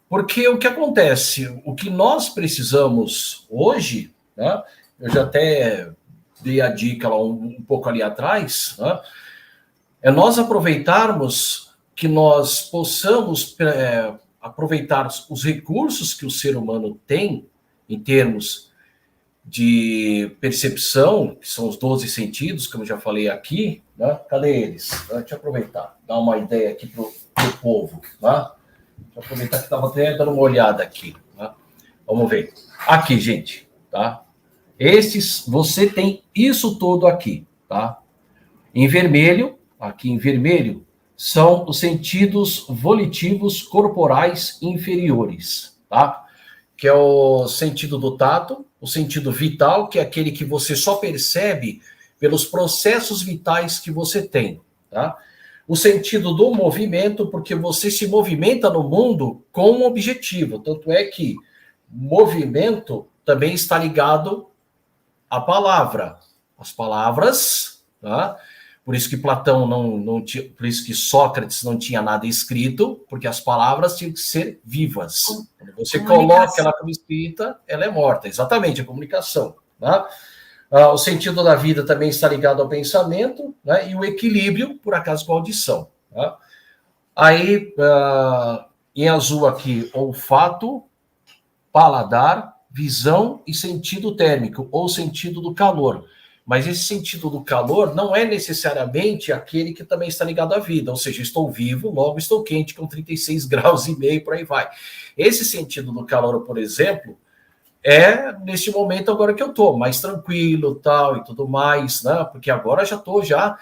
Porque o que acontece, o que nós precisamos hoje, né? Eu já até dei a dica lá um pouco ali atrás, né? É nós aproveitarmos que nós possamos aproveitar os recursos que o ser humano tem em termos de percepção, que são os 12 sentidos, como eu já falei aqui, né? Cadê eles? Deixa eu aproveitar, dar uma ideia aqui para o povo. Né? Deixa eu aproveitar que estava até dando uma olhada aqui. Né? Vamos ver. Aqui, gente. Tá? Você tem isso todo aqui. Tá? Em vermelho, aqui em vermelho, são os sentidos volitivos corporais inferiores, tá? Que é o sentido do tato, o sentido vital, que é aquele que você só percebe pelos processos vitais que você tem, tá? O sentido do movimento, porque você se movimenta no mundo com um objetivo, tanto é que movimento também está ligado à palavra. As palavras, tá? Por isso que Platão não tinha, por isso que Sócrates não tinha nada escrito, porque as palavras tinham que ser vivas. Quando você coloca ela como escrita, ela é morta. Exatamente, a comunicação. Tá? O sentido da vida também está ligado ao pensamento, né? E o equilíbrio, por acaso, com a audição. Tá? Aí, em azul aqui, olfato, paladar, visão e sentido térmico, ou sentido do calor. Mas esse sentido do calor não é necessariamente aquele que também está ligado à vida, ou seja, estou vivo, logo estou quente com 36 graus e meio, por aí vai. Esse sentido do calor, por exemplo, é neste momento agora que eu estou mais tranquilo, tal e tudo mais, né? Porque agora já estou já,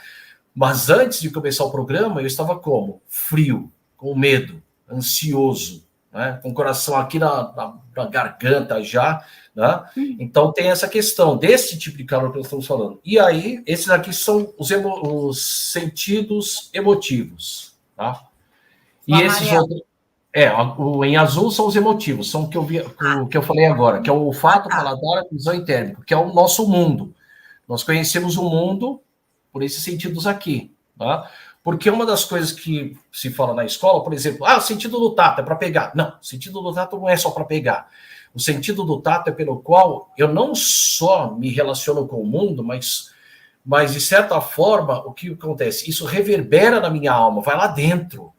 mas antes de começar o programa eu estava como? Frio, com medo, ansioso, né? Com o coração aqui na garganta já, né? Então tem essa questão desse tipo de calor que nós estamos falando. E aí, esses aqui são os sentidos emotivos, tá? E esses outros, em azul são os emotivos, são o que eu falei agora, que é o olfato, paladar, visão e térmico, que é o nosso mundo. Nós conhecemos o mundo por esses sentidos aqui, tá? Porque uma das coisas que se fala na escola, por exemplo, o sentido do tato é para pegar. Não, o sentido do tato não é só para pegar. O sentido do tato é pelo qual eu não só me relaciono com o mundo, mas de certa forma, o que acontece? Isso reverbera na minha alma, vai lá dentro.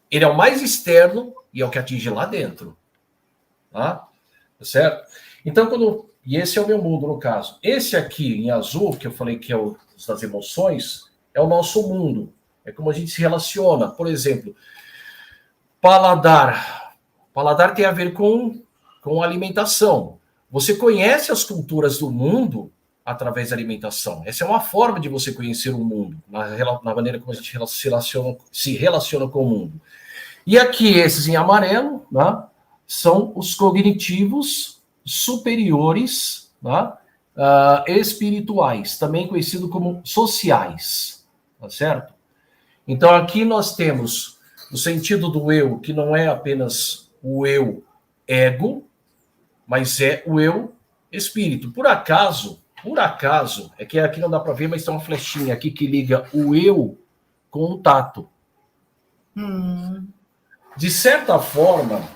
Ele é o mais externo e é o que atinge lá dentro. Tá? Certo? Então, e esse é o meu mundo, no caso. Esse aqui, em azul, que eu falei que é o das emoções, é o nosso mundo. É como a gente se relaciona. Por exemplo, paladar. Paladar tem a ver com alimentação. Você conhece as culturas do mundo através da alimentação. Essa é uma forma de você conhecer o mundo, na maneira como a gente se relaciona com o mundo. E aqui, esses em amarelo, né, são os cognitivos superiores, né, espirituais, também conhecido como sociais, tá certo? Então, aqui nós temos o sentido do eu, que não é apenas o eu ego, mas é o eu espírito. Por acaso, é que aqui não dá para ver, mas tem uma flechinha aqui que liga o eu com o tato. De certa forma,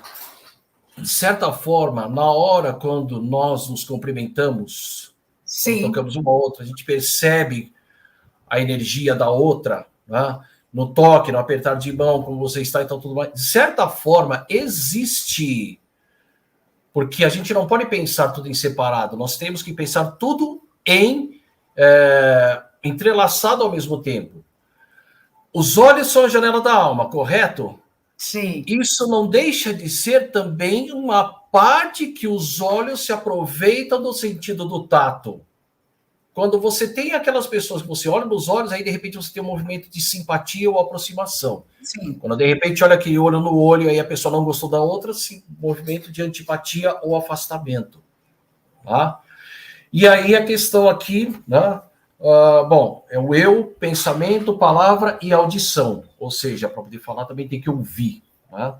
na hora quando nós nos cumprimentamos, quando tocamos uma outra, a gente percebe a energia da outra, né? No toque, no apertar de mão, como você está e tal, tudo mais. De certa forma, existe, porque a gente não pode pensar tudo em separado, nós temos que pensar tudo entrelaçado ao mesmo tempo. Os olhos são a janela da alma, correto? Sim. Isso não deixa de ser também uma parte que os olhos se aproveitam do sentido do tato. Quando você tem aquelas pessoas que você olha nos olhos, aí de repente você tem um movimento de simpatia ou aproximação. Sim. Quando de repente olha aquele olho no olho, aí a pessoa não gostou da outra, sim, movimento de antipatia ou afastamento. Tá? E aí a questão aqui, né? É o eu, pensamento, palavra e audição. Ou seja, para poder falar também tem que ouvir. Né?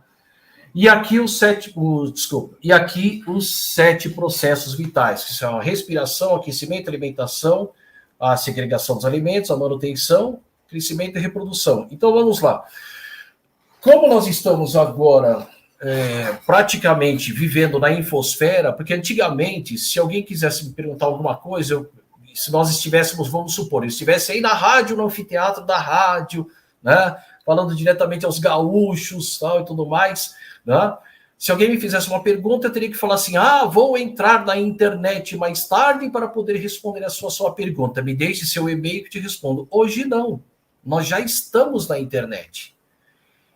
E aqui os 7 processos vitais, que são a respiração, aquecimento, alimentação, a segregação dos alimentos, a manutenção, crescimento e reprodução. Então vamos lá. Como nós estamos agora praticamente vivendo na infosfera, porque antigamente, se alguém quisesse me perguntar alguma coisa, se nós estivéssemos, vamos supor, eu estivesse aí na rádio, no anfiteatro da rádio, né, falando diretamente aos gaúchos, tal, e tudo mais, né? Se alguém me fizesse uma pergunta, eu teria que falar assim, vou entrar na internet mais tarde para poder responder a sua pergunta. Me deixe seu e-mail que eu te respondo. Hoje não. Nós já estamos na internet.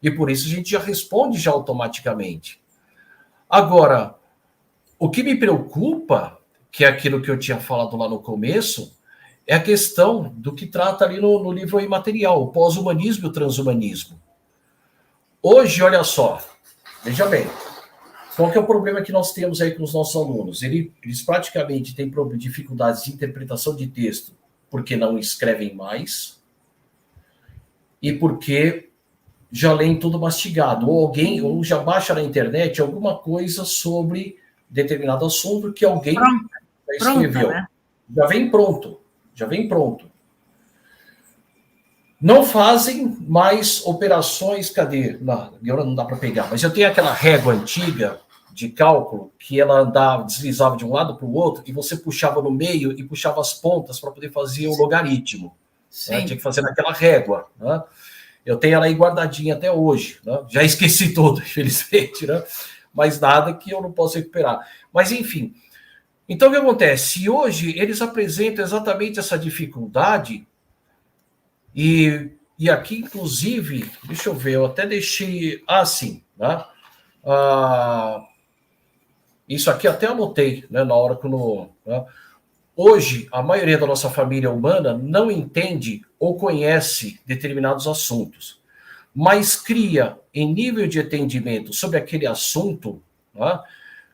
E por isso a gente já responde já automaticamente. Agora, o que me preocupa, que é aquilo que eu tinha falado lá no começo, é a questão do que trata ali no livro Imaterial, o pós-humanismo e o transhumanismo. Hoje, olha só, veja bem, qual que é o problema que nós temos aí com os nossos alunos? Eles praticamente têm dificuldades de interpretação de texto porque não escrevem mais e porque já leem tudo mastigado, ou já baixa na internet alguma coisa sobre determinado assunto que alguém já escreveu. Pronta, né? Já vem pronto. Não fazem mais operações, cadê? Não, agora não dá para pegar, mas eu tenho aquela régua antiga de cálculo que ela deslizava de um lado para o outro e você puxava no meio e puxava as pontas para poder fazer o logaritmo. Né? Tinha que fazer naquela régua. Né? Eu tenho ela aí guardadinha até hoje. Né? Já esqueci tudo, infelizmente, né? Mas nada que eu não possa recuperar. Mas, enfim. Então, o que acontece? Hoje, eles apresentam exatamente essa dificuldade e aqui, inclusive, deixa eu ver, eu até deixei assim, né? Isso aqui até anotei, né, na hora que eu... Né? Hoje, a maioria da nossa família humana não entende ou conhece determinados assuntos, mas cria, em nível de entendimento sobre aquele assunto, né,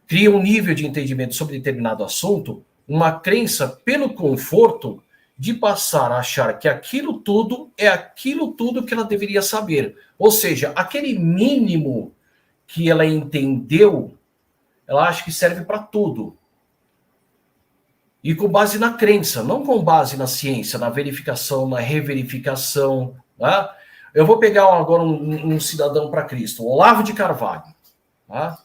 cria um nível de entendimento sobre determinado assunto, uma crença pelo conforto de passar a achar que aquilo tudo é aquilo tudo que ela deveria saber. Ou seja, aquele mínimo que ela entendeu, ela acha que serve para tudo. E com base na crença, não com base na ciência, na verificação, na reverificação. Tá? Eu vou pegar agora um cidadão para Cristo, Olavo de Carvalho. Tá?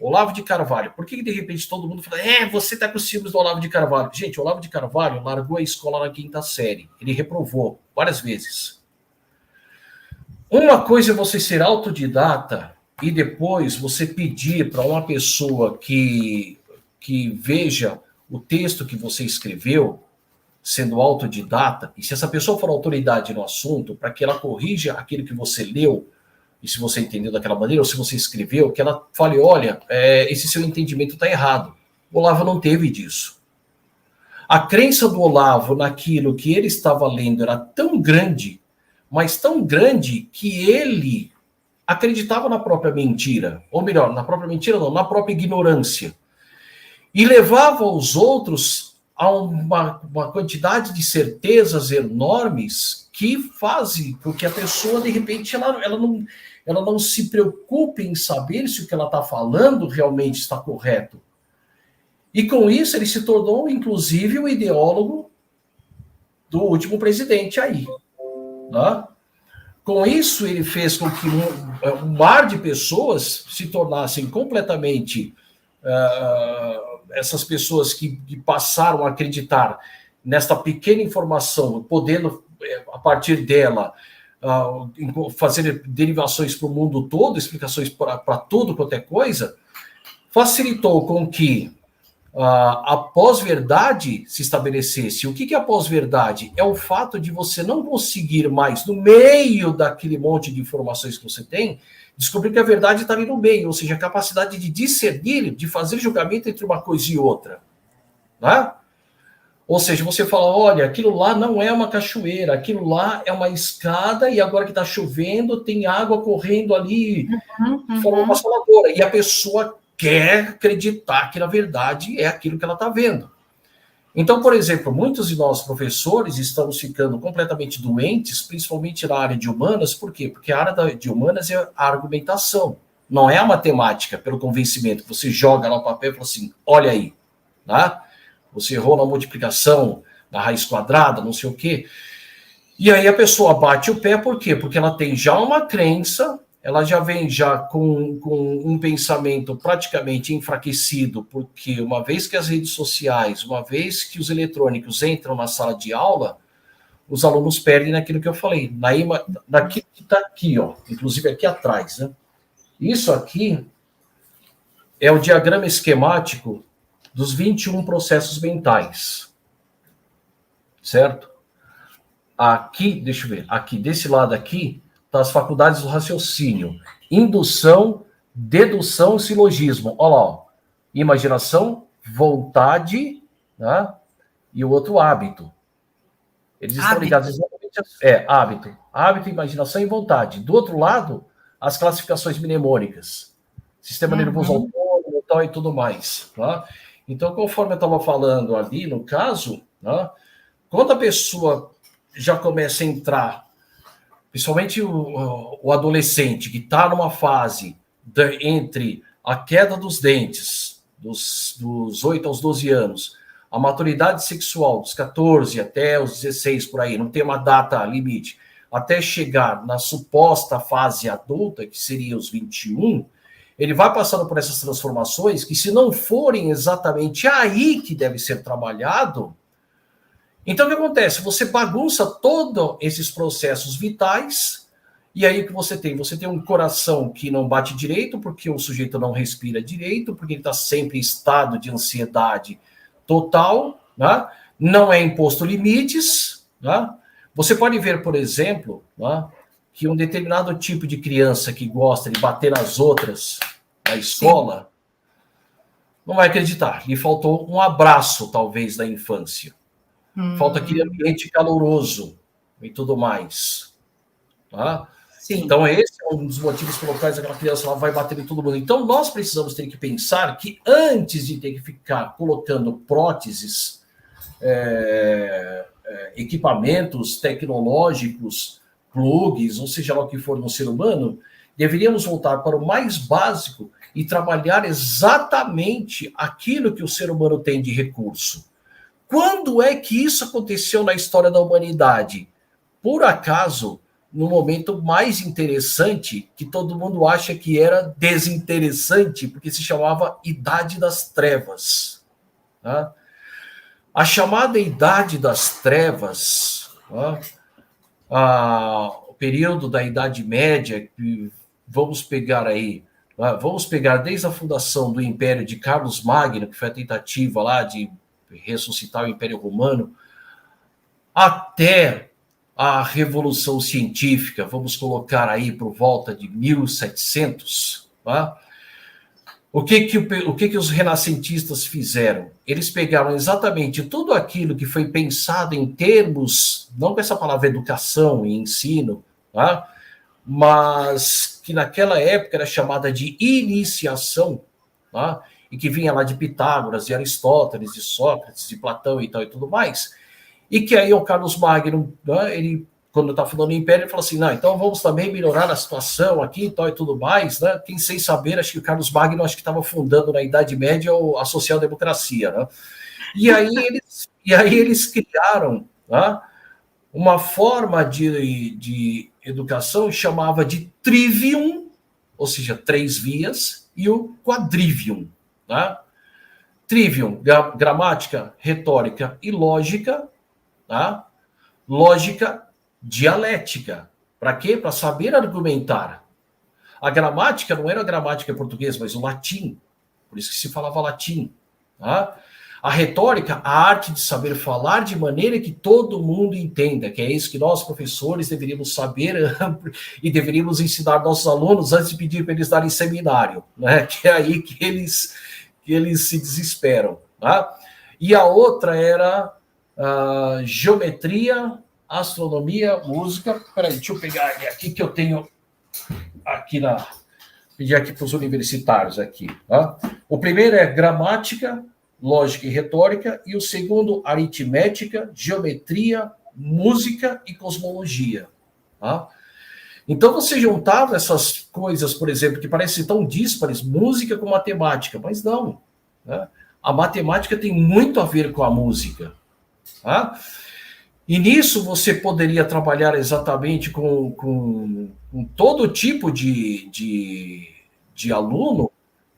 Olavo de Carvalho. Por que de repente todo mundo fala, você está com os ciúmes do Olavo de Carvalho? Gente, o Olavo de Carvalho largou a escola na 5ª série. Ele reprovou várias vezes. Uma coisa é você ser autodidata e depois você pedir para uma pessoa que veja o texto que você escreveu, sendo autodidata, e se essa pessoa for autoridade no assunto, para que ela corrija aquilo que você leu, e se você entendeu daquela maneira, ou se você escreveu, que ela fale, olha, esse seu entendimento está errado. O Olavo não teve disso. A crença do Olavo naquilo que ele estava lendo era tão grande, mas tão grande, que ele acreditava na própria mentira. Ou melhor, na própria mentira não, na própria ignorância. E levava os outros a uma quantidade de certezas enormes que fazem com que a pessoa, de repente, ela não se preocupe em saber se o que ela está falando realmente está correto. E com isso ele se tornou, inclusive, o ideólogo do último presidente aí. Né? Com isso ele fez com que um mar de pessoas se tornassem completamente... essas pessoas que passaram a acreditar nesta pequena informação, podendo, a partir dela, fazer derivações para o mundo todo, explicações para tudo quanto é coisa, facilitou com que a pós-verdade se estabelecesse. O que é a pós-verdade? É o fato de você não conseguir mais, no meio daquele monte de informações que você tem, descobrir que a verdade está ali no meio, ou seja, a capacidade de discernir, de fazer julgamento entre uma coisa e outra. Né? Ou seja, você fala, olha, aquilo lá não é uma cachoeira, aquilo lá é uma escada e agora que está chovendo tem água correndo ali, forma uma saladora. E a pessoa quer acreditar que, na verdade, é aquilo que ela está vendo. Então, por exemplo, muitos de nós, professores, estamos ficando completamente doentes, principalmente na área de humanas. Por quê? Porque a área de humanas é a argumentação, não é a matemática, pelo convencimento, que você joga lá no papel e fala assim, olha aí, né? Você errou na multiplicação, na raiz quadrada, não sei o quê. E aí a pessoa bate o pé, por quê? Porque ela tem já uma crença, ela já vem já com um pensamento praticamente enfraquecido, porque uma vez que as redes sociais, uma vez que os eletrônicos entram na sala de aula, os alunos perdem naquilo que eu falei, naquilo que está aqui, ó, inclusive aqui atrás. Né? Isso aqui é o diagrama esquemático dos 21 processos mentais. Certo? Aqui, deixa eu ver, aqui, desse lado aqui, as faculdades do raciocínio, indução, dedução, silogismo. Olha lá, ó. Imaginação, vontade, né? E o outro hábito. Eles estão ligados exatamente a hábito, imaginação e vontade. Do outro lado, as classificações mnemônicas, sistema nervoso autônomo tal, e tudo mais. Tá? Então, conforme eu estava falando ali, no caso, né, quando a pessoa já começa a entrar, principalmente o adolescente, que está numa fase entre a queda dos dentes, dos 8 aos 12 anos, a maturidade sexual dos 14 até os 16, por aí, não tem uma data limite, até chegar na suposta fase adulta, que seria os 21, ele vai passando por essas transformações que, se não forem exatamente aí que deve ser trabalhado, então o que acontece? Você bagunça todos esses processos vitais, e aí o que você tem? Você tem um coração que não bate direito, porque o sujeito não respira direito, porque ele está sempre em estado de ansiedade total, né? Não é imposto limites. Né? Você pode ver, por exemplo, né, que um determinado tipo de criança que gosta de bater nas outras na escola, não vai acreditar. Lhe faltou um abraço, talvez, da infância. Falta aquele ambiente caloroso e tudo mais. Tá? Então, esse é um dos motivos pelos quais aquela criança ela vai bater em todo mundo. Então, nós precisamos ter que pensar que, antes de ter que ficar colocando próteses, equipamentos tecnológicos, plugs, ou seja lá o que for no ser humano, deveríamos voltar para o mais básico e trabalhar exatamente aquilo que o ser humano tem de recurso. Quando é que isso aconteceu na história da humanidade? Por acaso, no momento mais interessante, que todo mundo acha que era desinteressante, porque se chamava Idade das Trevas. Tá? A chamada Idade das Trevas, o período da Idade Média, que vamos pegar aí, vamos pegar desde a fundação do Império de Carlos Magno, que foi a tentativa lá de ressuscitar o Império Romano, até a Revolução Científica, vamos colocar aí por volta de 1700, tá? O que os renascentistas fizeram? Eles pegaram exatamente tudo aquilo que foi pensado em termos, não com essa palavra educação e ensino, tá? Mas que naquela época era chamada de iniciação, tá? E que vinha lá de Pitágoras, de Aristóteles, de Sócrates, de Platão e tal e tudo mais, e que aí o Carlos Magno, né, ele, quando está falando do Império, ele fala assim, não, então vamos também melhorar a situação aqui e tal e tudo mais, né? Quem sem saber, acho que o Carlos Magno acho que estava fundando na Idade Média a social-democracia, né? E aí eles criaram, né, uma forma de educação que chamava de trivium, ou seja, 3 vias, e o quadrivium. Tá? Trivium, gramática, retórica e lógica. Tá? Lógica dialética. Para quê? Para saber argumentar. A gramática não era a gramática portuguesa, mas o latim. Por isso que se falava latim. Tá? A retórica, a arte de saber falar de maneira que todo mundo entenda, que é isso que nós, professores, deveríamos saber e deveríamos ensinar nossos alunos antes de pedir para eles darem seminário, né? Que é aí que eles se desesperam. Tá? E a outra era geometria, astronomia, música. Peraí, deixa eu pegar aqui que eu tenho aqui pedir aqui para os universitários aqui. Tá? O primeiro é gramática, lógica e retórica, e o segundo, aritmética, geometria, música e cosmologia. Tá? Então, você juntava essas coisas, por exemplo, que parecem tão díspares, música com matemática, mas não. Né? A matemática tem muito a ver com a música. Tá? E nisso você poderia trabalhar exatamente com todo tipo de aluno.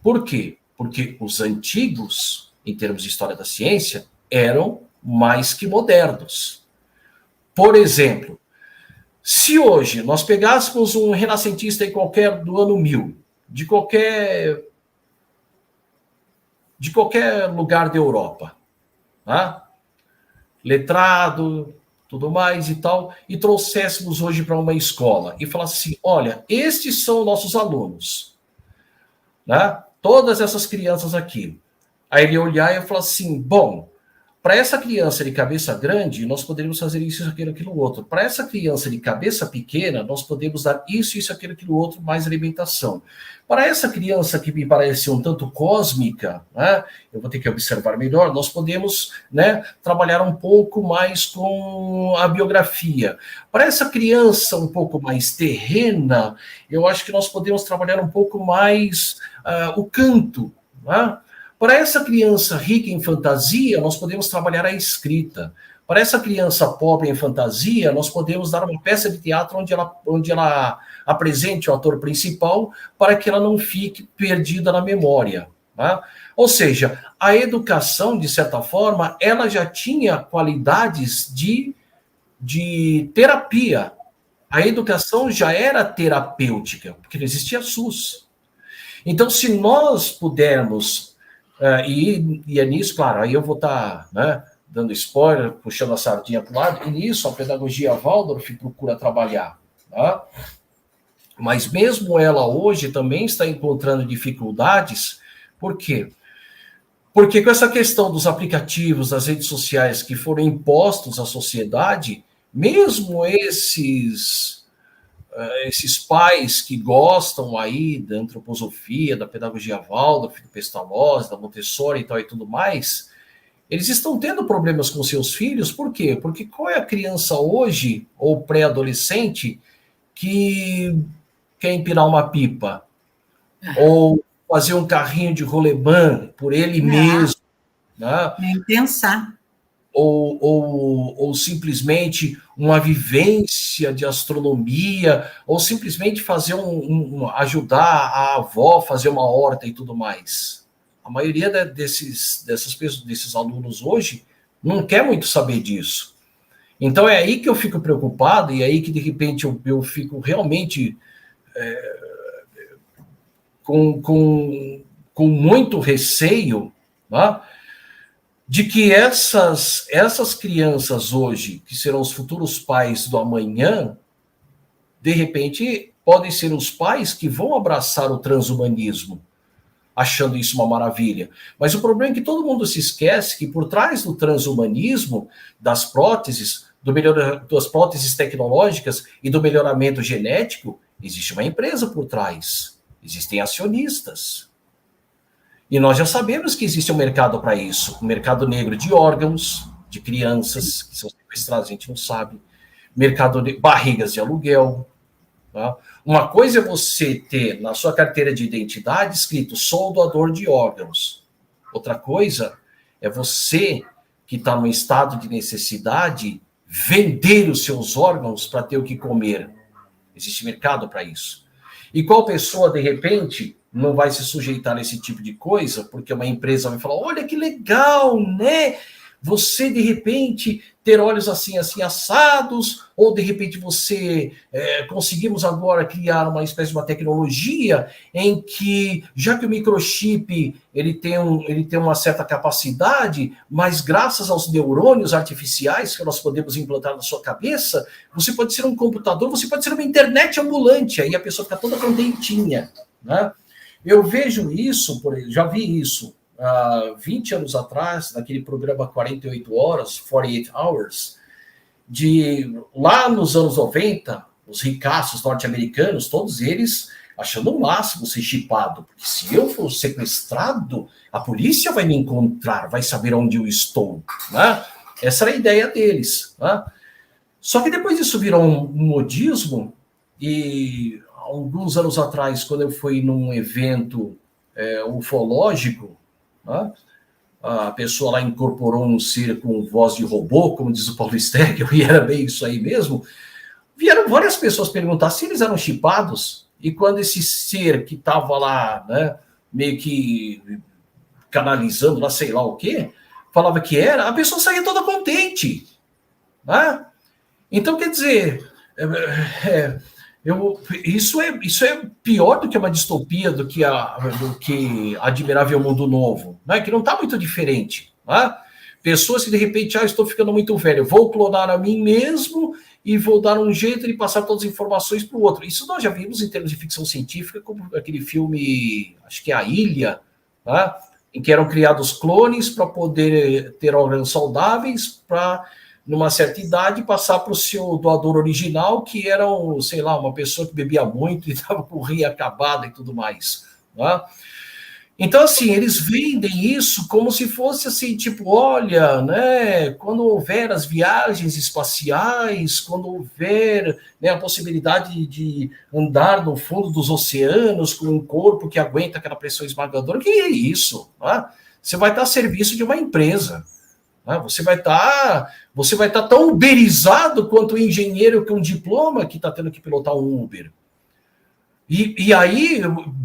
Por quê? Porque os antigos, em termos de história da ciência, eram mais que modernos. Por exemplo, se hoje nós pegássemos um renascentista em qualquer do ano 1000, de qualquer lugar da Europa, tá? Letrado, tudo mais e tal, e trouxéssemos hoje para uma escola e falasse assim, olha, estes são nossos alunos, né? Todas essas crianças aqui. Aí ele olhar e falar assim, bom, Para essa criança de cabeça grande, nós poderíamos fazer isso, aquilo, outro. Para essa criança de cabeça pequena, nós podemos dar isso, aquilo, outro, mais alimentação. Para essa criança que me parece um tanto cósmica, né, eu vou ter que observar melhor, nós podemos, né, trabalhar um pouco mais com a biografia. Para essa criança um pouco mais terrena, eu acho que nós podemos trabalhar um pouco mais o canto, né? Para essa criança rica em fantasia, nós podemos trabalhar a escrita. Para essa criança pobre em fantasia, nós podemos dar uma peça de teatro onde ela apresente o ator principal para que ela não fique perdida na memória. Tá? Ou seja, a educação, de certa forma, ela já tinha qualidades de terapia. A educação já era terapêutica, porque não existia SUS. Então, se nós pudermos... e é nisso, claro, aí eu vou estar dando spoiler, puxando a sardinha para o lado, e nisso a pedagogia Waldorf procura trabalhar. Tá? Mas mesmo ela hoje também está encontrando dificuldades, por quê? Porque com essa questão dos aplicativos, das redes sociais que foram impostos à sociedade, mesmo esses pais que gostam aí da antroposofia, da pedagogia Waldorf, do Pestalozzi, da Montessori e tal e tudo mais, eles estão tendo problemas com seus filhos, por quê? Porque qual é a criança hoje, ou pré-adolescente, que quer empinar uma pipa? Ou fazer um carrinho de rolemã por ele mesmo? Né? Nem pensar. Ou simplesmente uma vivência de astronomia, ou simplesmente fazer ajudar a avó a fazer uma horta e tudo mais. A maioria desses alunos hoje não quer muito saber disso. Então é aí que eu fico preocupado, e é aí que de repente eu fico realmente com muito receio, tá? De que essas crianças hoje, que serão os futuros pais do amanhã, de repente podem ser os pais que vão abraçar o transhumanismo, achando isso uma maravilha. Mas o problema é que todo mundo se esquece que por trás do transhumanismo, das próteses, das próteses tecnológicas e do melhoramento genético, existe uma empresa por trás, existem acionistas. E nós já sabemos que existe um mercado para isso, um mercado negro de órgãos, de crianças que são sequestradas, a gente não sabe, mercado de barrigas de aluguel. Tá? Uma coisa é você ter na sua carteira de identidade escrito sou doador de órgãos. Outra coisa é você, que está num estado de necessidade, vender os seus órgãos para ter o que comer. Existe mercado para isso. E qual pessoa, de repente, não vai se sujeitar a esse tipo de coisa, porque uma empresa vai falar, olha que legal, né? Você, de repente, ter olhos assim, assim, assados, ou, de repente, você conseguimos agora criar uma espécie de uma tecnologia em que, já que o microchip ele tem uma certa capacidade, mas graças aos neurônios artificiais que nós podemos implantar na sua cabeça, você pode ser um computador, você pode ser uma internet ambulante, aí a pessoa fica toda contentinha, né? Eu vejo isso, já vi isso, 20 anos atrás, naquele programa 48 horas, 48 Hours, lá nos anos 90, os ricaços norte-americanos, todos eles achando o máximo ser chipado, porque se eu for sequestrado, a polícia vai me encontrar, vai saber onde eu estou, né? Essa era a ideia deles, né? Só que depois isso virou um modismo, e alguns anos atrás, quando eu fui num evento ufológico, né, a pessoa lá incorporou um ser com voz de robô, como diz o Paulo Stégel, e era bem isso aí mesmo. Vieram várias pessoas perguntar se eles eram chipados, e quando esse ser que estava lá, né, meio que canalizando lá, sei lá o quê, falava que era, a pessoa saía toda contente. Né? Então, quer dizer... Isso é pior do que uma distopia, do que Admirável Mundo Novo, né? Que não está muito diferente. Né? Pessoas que, de repente, estou ficando muito velho, vou clonar a mim mesmo e vou dar um jeito de passar todas as informações para o outro. Isso nós já vimos em termos de ficção científica, como aquele filme, acho que é A Ilha. Né? em que eram criados clones para poder ter órgãos saudáveis, para, numa certa idade, passar para o seu doador original, que era, sei lá, uma pessoa que bebia muito e estava com o rim acabado e tudo mais. Né? Então, assim, eles vendem isso como se fosse assim, tipo, olha, né, quando houver as viagens espaciais, quando houver, né, a possibilidade de andar no fundo dos oceanos com um corpo que aguenta aquela pressão esmagadora, que é isso? Né? Você vai estar a serviço de uma empresa. Né? Você vai estar tão uberizado quanto o engenheiro com um diploma que está tendo que pilotar um Uber. E aí,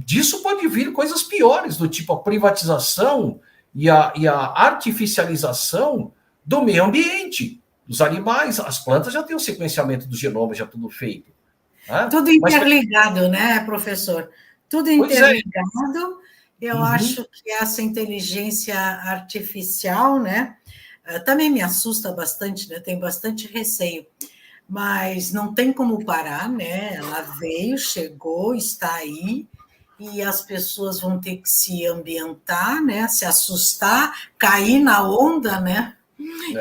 disso pode vir coisas piores, do tipo a privatização e a artificialização do meio ambiente, dos animais. As plantas já têm o sequenciamento do genoma, já tudo feito. Né? Tudo interligado, né, professor? Tudo interligado. Eu acho que essa inteligência artificial, né, também me assusta bastante, né? Tenho bastante receio. Mas não tem como parar, né? Ela veio, chegou, está aí, e as pessoas vão ter que se ambientar, né? Se assustar, cair na onda, né?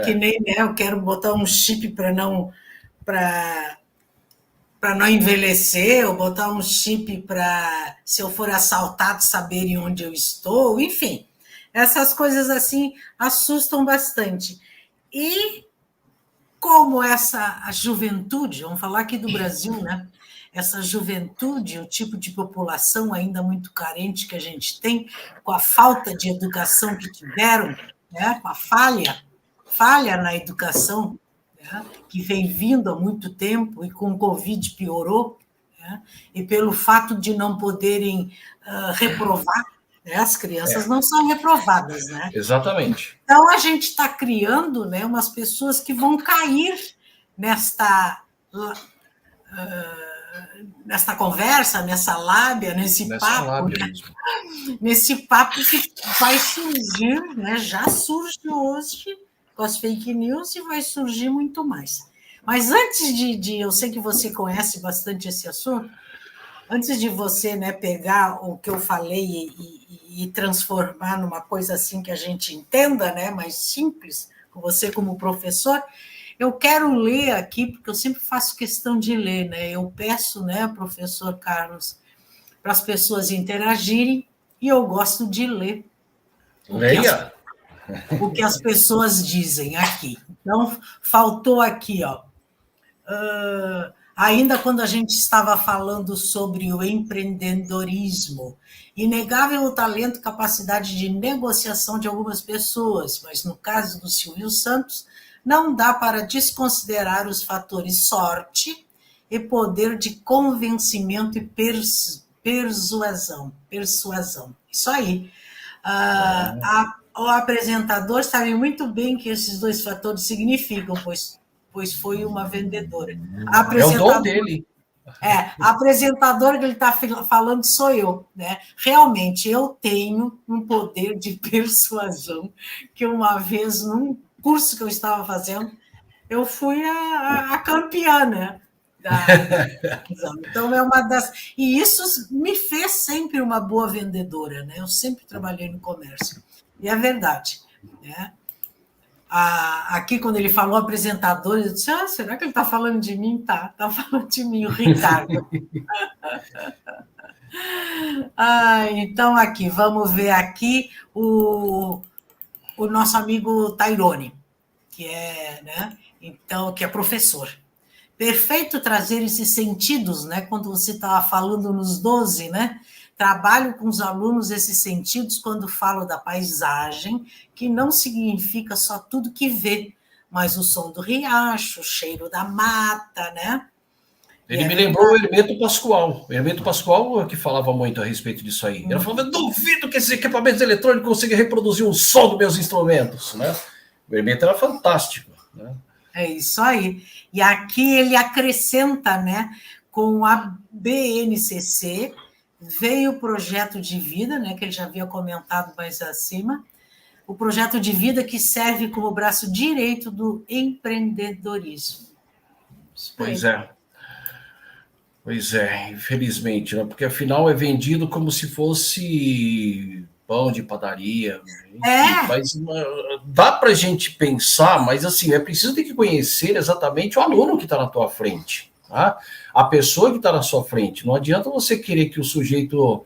Que nem, né? Eu quero botar um chip para não envelhecer, ou botar um chip para, se eu for assaltado, saberem onde eu estou, enfim. Essas coisas assim assustam bastante. E como a juventude, vamos falar aqui do Brasil, né? Essa juventude, o tipo de população ainda muito carente que a gente tem, com a falta de educação que tiveram, né? Com a falha na educação, né? Que vem vindo há muito tempo e com o Covid piorou, né? E pelo fato de não poderem reprovar, né? As crianças não são reprovadas, né? Exatamente. Então, a gente está criando, né, umas pessoas que vão cair nesta conversa, nessa lábia, nesse papo que vai surgir, né, já surge hoje com as fake news e vai surgir muito mais. Mas antes eu sei que você conhece bastante esse assunto, antes de você, né, pegar o que eu falei e transformar numa coisa assim que a gente entenda, né, mais simples, com você como professor, eu quero ler aqui, porque eu sempre faço questão de ler, né? Eu peço, né, professor Carlos, para as pessoas interagirem, e eu gosto de ler o que as pessoas dizem aqui. Então, faltou aqui, ó. Ainda quando a gente estava falando sobre o empreendedorismo, inegável o talento e capacidade de negociação de algumas pessoas, mas no caso do Silvio Santos, não dá para desconsiderar os fatores sorte e poder de convencimento e persuasão. Isso aí. O apresentador sabe muito bem que esses dois fatores significam, pois foi uma vendedora. É o dom dele. A apresentadora que ele está falando sou eu, né? Realmente, eu tenho um poder de persuasão que uma vez, num curso que eu estava fazendo, eu fui a campeã, né? Então, é uma das... E isso me fez sempre uma boa vendedora, né? Eu sempre trabalhei no comércio. E é verdade, né? Aqui, quando ele falou apresentador, eu disse, será que ele está falando de mim? Tá falando de mim, o Ricardo. Então, aqui, vamos ver aqui o nosso amigo Tairone, que é, né? Então, que é professor. Perfeito trazer esses sentidos, né? Quando você estava falando nos 12, né? Trabalho com os alunos esses sentidos quando falo da paisagem, que não significa só tudo que vê, mas o som do riacho, o cheiro da mata, né? Ele me lembrou o Hermeto Pascoal. O Hermeto Pascoal que falava muito a respeito disso aí. Ele falava, eu duvido que esses equipamentos eletrônicos consigam reproduzir o som dos meus instrumentos, né? O Hermeto era fantástico, né? É isso aí. E aqui ele acrescenta, né, com a BNCC, veio o projeto de vida, né, que ele já havia comentado mais acima, o projeto de vida que serve como braço direito do empreendedorismo. Pois é, infelizmente, né? Porque afinal é vendido como se fosse pão de padaria. Enfim, É. mas dá para a gente pensar, mas assim, é preciso ter que conhecer exatamente o aluno que está na tua frente, tá? A pessoa que está na sua frente. Não adianta você querer que o sujeito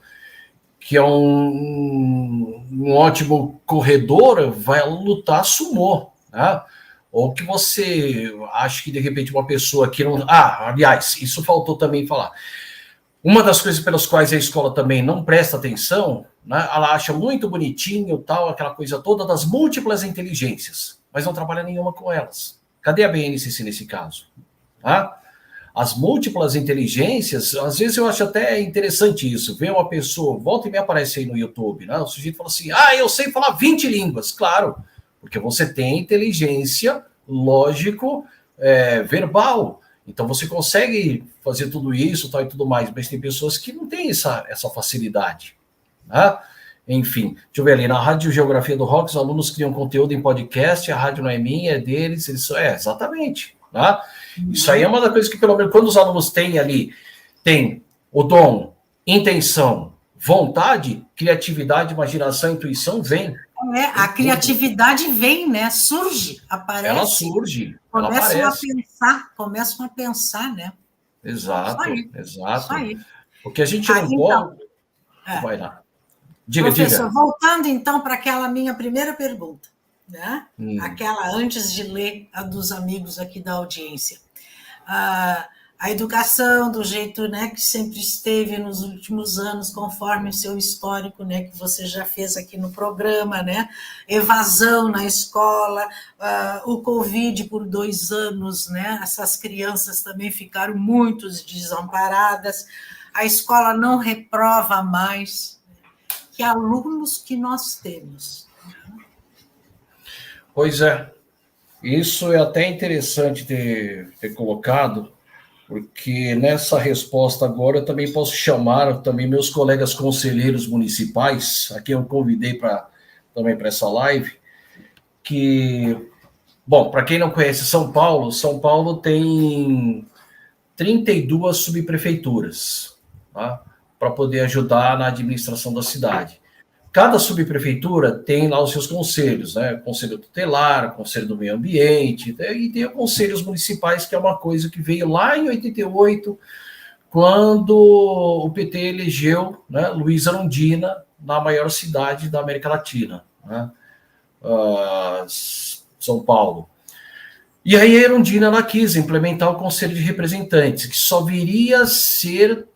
que é um ótimo corredor vai lutar sumô, tá? Ou que você acha que de repente uma pessoa que não... aliás, isso faltou também falar. Uma das coisas pelas quais a escola também não presta atenção, né, ela acha muito bonitinho, tal, aquela coisa toda das múltiplas inteligências, mas não trabalha nenhuma com elas. Cadê a BNCC nesse caso? Tá? As múltiplas inteligências, às vezes eu acho até interessante isso, ver uma pessoa, volta e me aparece aí no YouTube, né? O sujeito fala assim, eu sei falar 20 línguas. Claro, porque você tem inteligência lógico, verbal. Então você consegue fazer tudo isso, tal e tudo mais, mas tem pessoas que não têm essa facilidade, né? Enfim, deixa eu ver ali, na Rádio Geografia do Rock, os alunos criam conteúdo em podcast, a rádio não é minha, é deles, exatamente, né? Isso aí é uma das coisas que, pelo menos, quando os alunos têm ali, tem o dom, intenção, vontade, criatividade, imaginação, intuição, vem. A criatividade vem, né? Surge, aparece. Ela surge, ela aparece. Começam a pensar, né? Exato, exato. Isso aí. O que a gente não pode... Vai lá. Professor, voltando então para aquela minha primeira pergunta, né? Aquela antes de ler a dos amigos aqui da audiência. A educação do jeito, né, que sempre esteve nos últimos anos, conforme o seu histórico, né, que você já fez aqui no programa, né, evasão na escola, o Covid por 2 anos, né, essas crianças também ficaram muito desamparadas, a escola não reprova mais. Que alunos que nós temos? Pois é, isso é até interessante ter colocado, porque nessa resposta agora eu também posso chamar também meus colegas conselheiros municipais, a quem eu convidei também para essa live, que, bom, para quem não conhece São Paulo tem 32 subprefeituras, tá? Para poder ajudar na administração da cidade. Cada subprefeitura tem lá os seus conselhos, né? Conselho tutelar, Conselho do Meio Ambiente, e tem os conselhos municipais, que é uma coisa que veio lá em 88, quando o PT elegeu, né, Luiz Erundina na maior cidade da América Latina, né? São Paulo. E aí a Erundina ela quis implementar o Conselho de Representantes, que só viria a ser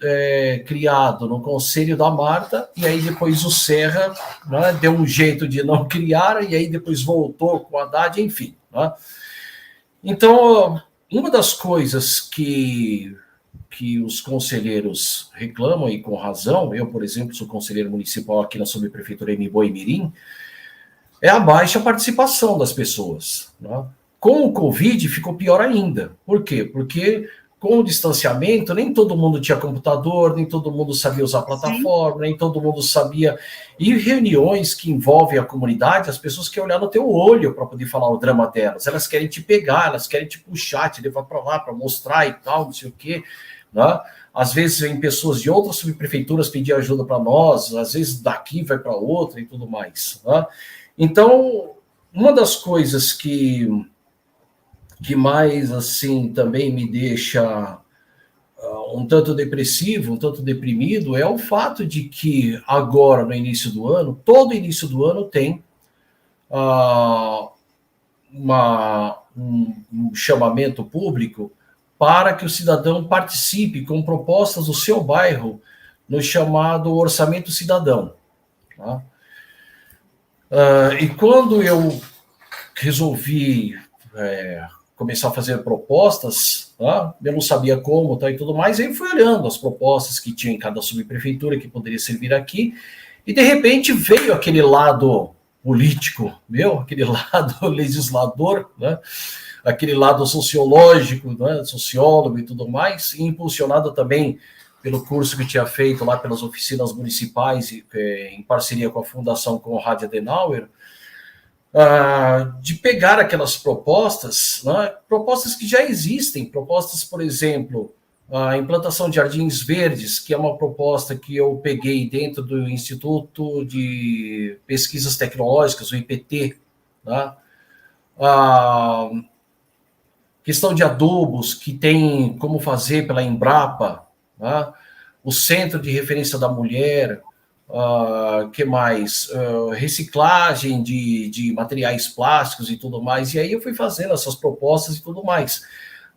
criado no Conselho da Marta, e aí depois o Serra, né, deu um jeito de não criar, e aí depois voltou com o Haddad, enfim. Né? Então, uma das coisas que os conselheiros reclamam, e com razão, eu, por exemplo, sou conselheiro municipal aqui na subprefeitura Boimirim, é a baixa participação das pessoas, né? Com o Covid ficou pior ainda. Por quê? Porque com o distanciamento, nem todo mundo tinha computador, nem todo mundo sabia usar a plataforma, Sim. Nem todo mundo sabia. E reuniões que envolvem a comunidade, as pessoas querem olhar no teu olho para poder falar o drama delas. Elas querem te pegar, elas querem te puxar, te levar para lá, para mostrar e tal, não sei o quê. Né? Às vezes vem pessoas de outras subprefeituras pedir ajuda para nós, às vezes daqui vai para outra e tudo mais. Né? Então, uma das coisas que mais, assim, também me deixa um tanto depressivo, um tanto deprimido, é o fato de que agora, no início do ano, todo início do ano tem um chamamento público para que o cidadão participe com propostas do seu bairro no chamado Orçamento Cidadão. Tá? E quando eu resolvi começar a fazer propostas, tá? Eu não sabia como, tá, e tudo mais, aí fui olhando as propostas que tinha em cada subprefeitura que poderia servir aqui, e de repente veio aquele lado político, aquele lado legislador, né? Aquele lado sociológico, né? Sociólogo e tudo mais, e impulsionado também pelo curso que tinha feito lá pelas oficinas municipais, em parceria com a Fundação Konrad Adenauer, de pegar aquelas propostas, né, propostas que já existem, propostas, por exemplo, a implantação de jardins verdes, que é uma proposta que eu peguei dentro do Instituto de Pesquisas Tecnológicas, o IPT, tá? A questão de adubos, que tem como fazer pela Embrapa, tá? O Centro de Referência da Mulher, que mais? Reciclagem de materiais plásticos e tudo mais. E aí eu fui fazendo essas propostas e tudo mais.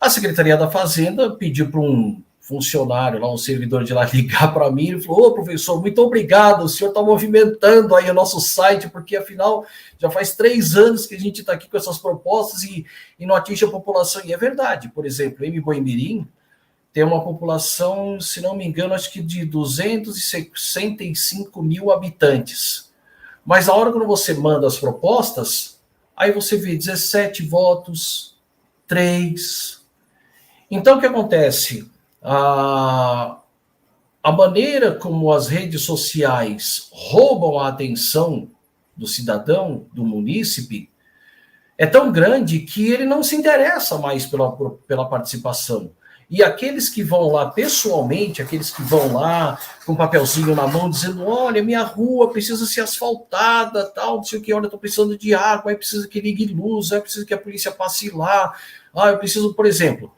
A Secretaria da Fazenda pediu para um funcionário lá, um servidor de lá, ligar para mim e falou: ô, professor, muito obrigado, o senhor está movimentando aí o nosso site, porque afinal já faz 3 anos que a gente está aqui com essas propostas e não atinge a população. E é verdade, por exemplo, em Boimirim tem uma população, se não me engano, acho que de 265 mil habitantes. Mas a hora que você manda as propostas, aí você vê 17 votos, 3. Então, o que acontece? A maneira como as redes sociais roubam a atenção do cidadão, do munícipe, é tão grande que ele não se interessa mais pela participação. E aqueles que vão lá pessoalmente, aqueles que vão lá com um papelzinho na mão, dizendo: olha, minha rua precisa ser asfaltada, tal, não sei o que, olha, eu estou precisando de água, aí precisa que ligue luz, aí precisa que a polícia passe lá, eu preciso, por exemplo,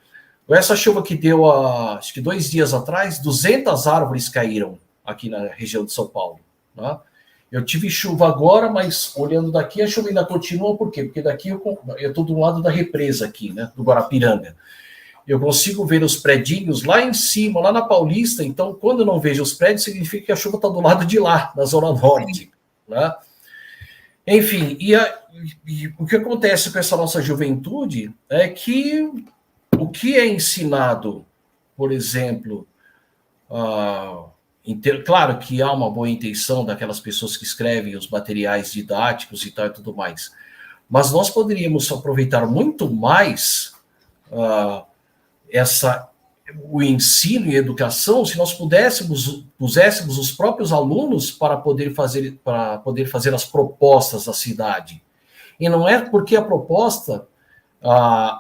essa chuva que deu, acho que 2 dias atrás, 200 árvores caíram aqui na região de São Paulo. Tá? Eu tive chuva agora, mas olhando daqui, a chuva ainda continua. Por quê? Porque daqui eu estou do lado da represa aqui, né, do Guarapiranga. Eu consigo ver os predinhos lá em cima, lá na Paulista. Então, quando eu não vejo os prédios, significa que a chuva está do lado de lá, na Zona Norte. Né? Enfim, e o que acontece com essa nossa juventude é que o que é ensinado, por exemplo, claro que há uma boa intenção daquelas pessoas que escrevem os materiais didáticos e tal e tudo mais, mas nós poderíamos aproveitar muito mais o ensino e educação se nós puséssemos os próprios alunos para poder fazer as propostas da cidade. E não é porque a proposta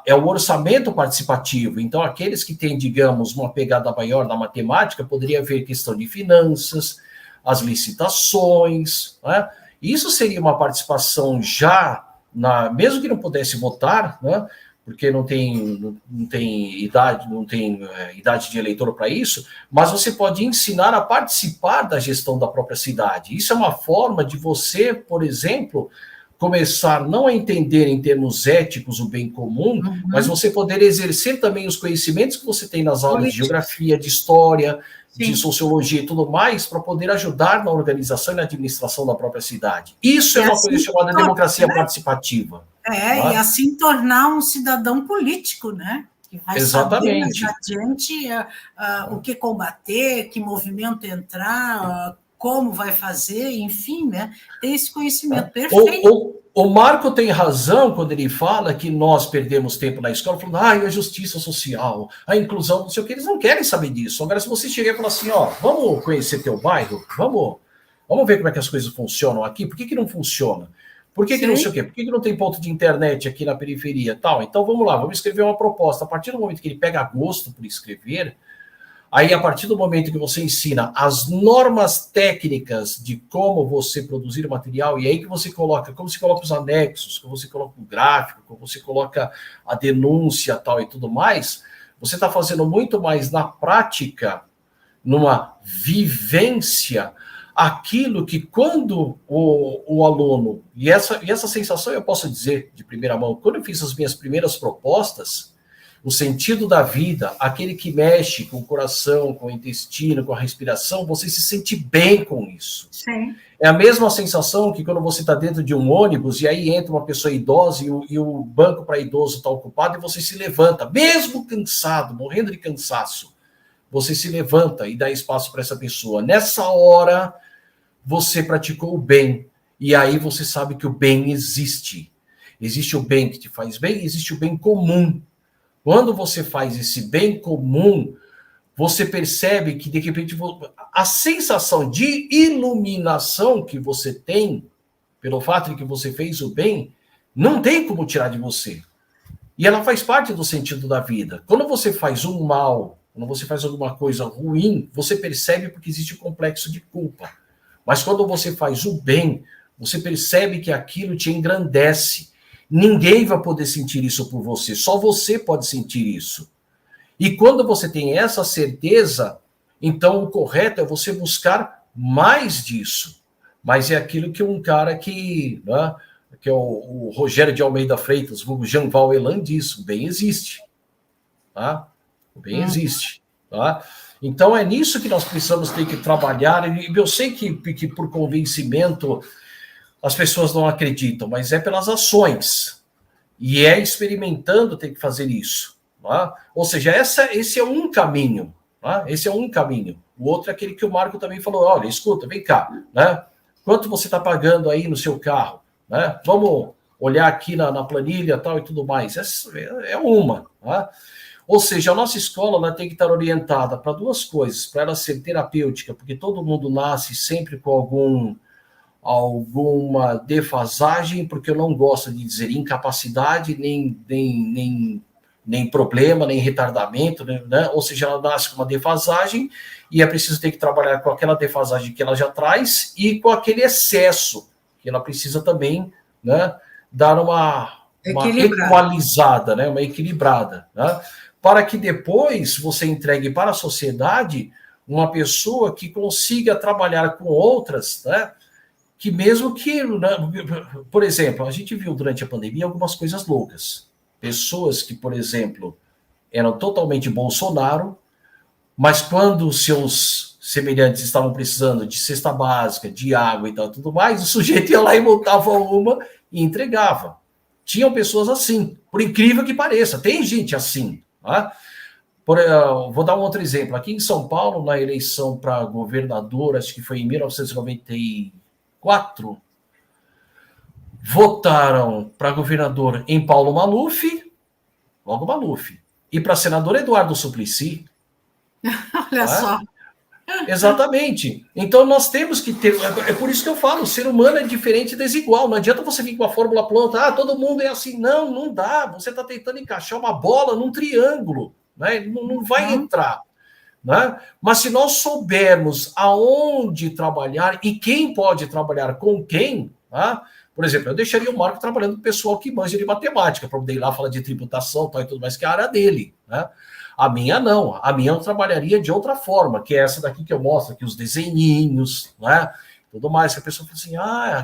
é o orçamento participativo. Então, aqueles que têm, digamos, uma pegada maior na matemática, poderia haver questão de finanças, as licitações, né? Isso seria uma participação já, mesmo que não pudesse votar, né? Porque não tem idade, não tem idade de eleitor para isso, mas você pode ensinar a participar da gestão da própria cidade. Isso é uma forma de você, por exemplo, começar não a entender em termos éticos o bem comum, mas você poder exercer também os conhecimentos que você tem nas aulas de geografia, de história, sim, de sociologia e tudo mais, para poder ajudar na organização e na administração da própria cidade. Isso é uma coisa chamada democracia participativa. Tá? E assim tornar um cidadão político, né? Que vai saber mais adiante o que combater, que movimento entrar, como vai fazer, enfim, né? Tem esse conhecimento perfeito. O Marco tem razão quando ele fala que nós perdemos tempo na escola, falando, a justiça social, a inclusão, não sei o que, eles não querem saber disso. Agora, se você chegar e falar assim, vamos conhecer teu bairro, vamos ver como é que as coisas funcionam aqui, por que não funciona? Por que não sei o quê? Por que não tem ponto de internet aqui na periferia? Tal? Então, vamos lá, vamos escrever uma proposta. A partir do momento que ele pega gosto por escrever, aí, a partir do momento que você ensina as normas técnicas de como você produzir o material, e aí que você coloca, como você coloca os anexos, como você coloca o gráfico, como você coloca a denúncia tal e tudo mais, você está fazendo muito mais na prática, numa vivência, aquilo que quando o aluno, e essa sensação eu posso dizer de primeira mão, quando eu fiz as minhas primeiras propostas, o sentido da vida, aquele que mexe com o coração, com o intestino, com a respiração, você se sente bem com isso. Sim. É a mesma sensação que quando você está dentro de um ônibus e aí entra uma pessoa idosa e o banco para idoso está ocupado e você se levanta, mesmo cansado, morrendo de cansaço, você se levanta e dá espaço para essa pessoa. Nessa hora, você praticou o bem. E aí você sabe que o bem existe. Existe o bem que te faz bem, existe o bem comum. Quando você faz esse bem comum, você percebe que, de repente, a sensação de iluminação que você tem, pelo fato de que você fez o bem, não tem como tirar de você. E ela faz parte do sentido da vida. Quando você faz um mal quando você faz alguma coisa ruim, você percebe porque existe o complexo de culpa. Mas quando você faz o bem, você percebe que aquilo te engrandece. Ninguém vai poder sentir isso por você, só você pode sentir isso. E quando você tem essa certeza, então o correto é você buscar mais disso. Mas é aquilo que um cara que, né, que é o Rogério de Almeida Freitas, o Jean Val Elan diz, o bem existe. Tá? O bem existe. Tá? Então é nisso que nós precisamos ter que trabalhar. E eu sei que por convencimento as pessoas não acreditam, mas é pelas ações. E é experimentando ter que fazer isso. Tá? Ou seja, esse é um caminho. Tá? Esse é um caminho. O outro é aquele que o Marco também falou, olha, escuta, vem cá, né? Quanto você está pagando aí no seu carro? Né? Vamos olhar aqui na planilha tal e tudo mais. É uma. Tá? Ou seja, a nossa escola ela tem que estar orientada para duas coisas, para ela ser terapêutica, porque todo mundo nasce sempre com alguma defasagem, porque eu não gosto de dizer incapacidade, nem problema, nem retardamento, né? Ou seja, ela nasce com uma defasagem e é preciso ter que trabalhar com aquela defasagem que ela já traz e com aquele excesso que ela precisa também, né, dar uma equalizada, né, uma equilibrada, né, para que depois você entregue para a sociedade uma pessoa que consiga trabalhar com outras, né, que mesmo que, né, por exemplo, a gente viu durante a pandemia algumas coisas loucas. Pessoas que, por exemplo, eram totalmente Bolsonaro, mas quando os seus semelhantes estavam precisando de cesta básica, de água e tal, tudo mais, o sujeito ia lá e montava uma e entregava. Tinham pessoas assim, por incrível que pareça, tem gente assim. Tá? Vou dar um outro exemplo. Aqui em São Paulo, na eleição para governador, acho que foi em 1994, votaram para governador em Paulo Maluf, logo Maluf, e para senador Eduardo Suplicy. Olha só. Exatamente. Então nós temos que ter. É por isso que eu falo: o ser humano é diferente e desigual. Não adianta você vir com a fórmula pronta, todo mundo é assim. Não, não dá. Você está tentando encaixar uma bola num triângulo, né? Não vai entrar. Né? Mas se nós soubermos aonde trabalhar e quem pode trabalhar com quem, tá? Por exemplo, eu deixaria o Marco trabalhando com o pessoal que manja de matemática, para poder ir lá falar de tributação tal, e tudo mais, que é a área dele. Né? A minha não. A minha eu trabalharia de outra forma, que é essa daqui que eu mostro aqui, os desenhinhos, né? Tudo mais, que a pessoa fala assim,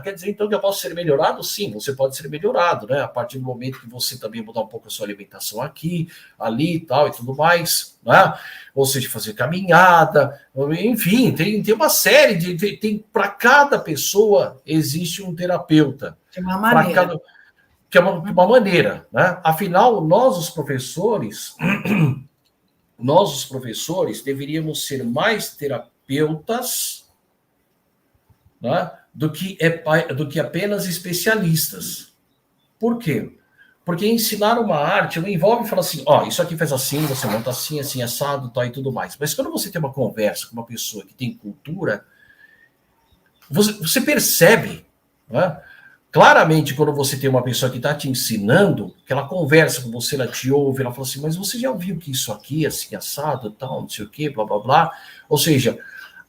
quer dizer então que eu posso ser melhorado? Sim, você pode ser melhorado, né? A partir do momento que você também mudar um pouco a sua alimentação aqui, ali e tal, e tudo mais, né? Ou seja, fazer caminhada, enfim, tem uma série de para cada pessoa existe um terapeuta. De uma maneira. Que é uma maneira, né? Afinal, nós os professores deveríamos ser mais terapeutas, né, do que apenas especialistas. Por quê? Porque ensinar uma arte não envolve falar assim, isso aqui faz assim, você monta assim, assim, assado, tal e tudo mais. Mas quando você tem uma conversa com uma pessoa que tem cultura, você percebe, né? Claramente, quando você tem uma pessoa que está te ensinando, que ela conversa com você, ela te ouve, ela fala assim, mas você já viu que isso aqui, assim, assado, tal, não sei o quê, blá, blá, blá. Ou seja,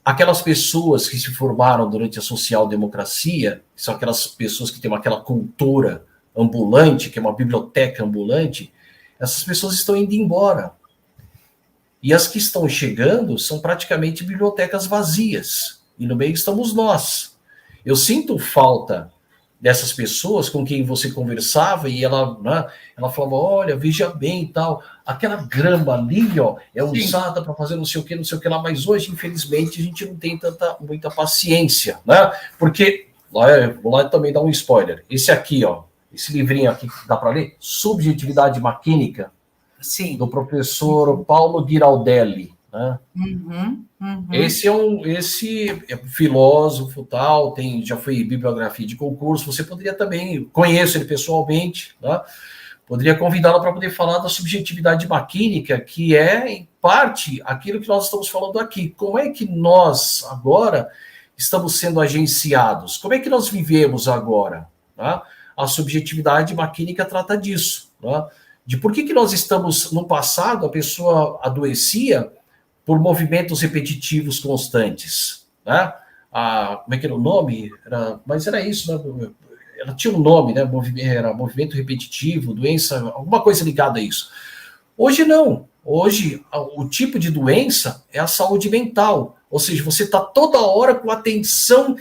aquelas pessoas que se formaram durante a social-democracia, são aquelas pessoas que têm aquela cultura ambulante, que é uma biblioteca ambulante, essas pessoas estão indo embora. E as que estão chegando são praticamente bibliotecas vazias. E no meio estamos nós. Eu sinto falta dessas pessoas com quem você conversava e ela falava, olha, veja bem e tal, aquela grama ali, é usada para fazer não sei o que lá, mas hoje, infelizmente, a gente não tem muita paciência, né? Porque, vou lá também dar um spoiler, esse aqui, esse livrinho aqui, dá para ler? Subjetividade Maquínica, sim, do professor Paulo Giraldelli, né? Esse é filósofo tal, já foi bibliografia de concurso, você poderia também, conheço ele pessoalmente, né? Poderia convidá-lo para poder falar da subjetividade maquínica, que é, em parte, aquilo que nós estamos falando aqui. Como é que nós, agora, estamos sendo agenciados? Como é que nós vivemos agora? Tá? A subjetividade maquínica trata disso, tá? de por que nós estamos, no passado, a pessoa adoecia por movimentos repetitivos constantes, né? Como é que era o nome? Mas era isso, né? Ela tinha um nome, né? Era movimento repetitivo, doença, alguma coisa ligada a isso. Hoje não. Hoje, o tipo de doença é a saúde mental. Ou seja, você está toda hora com atenção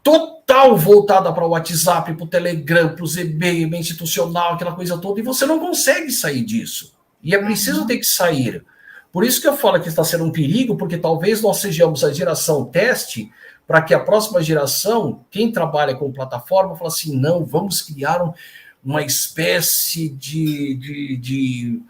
total voltada para o WhatsApp, para o Telegram, para os e-mail institucional, aquela coisa toda, e você não consegue sair disso. E é preciso ter que sair. Por isso que eu falo que está sendo um perigo, porque talvez nós sejamos a geração teste para que a próxima geração, quem trabalha com plataforma, fala assim, não, vamos criar uma espécie de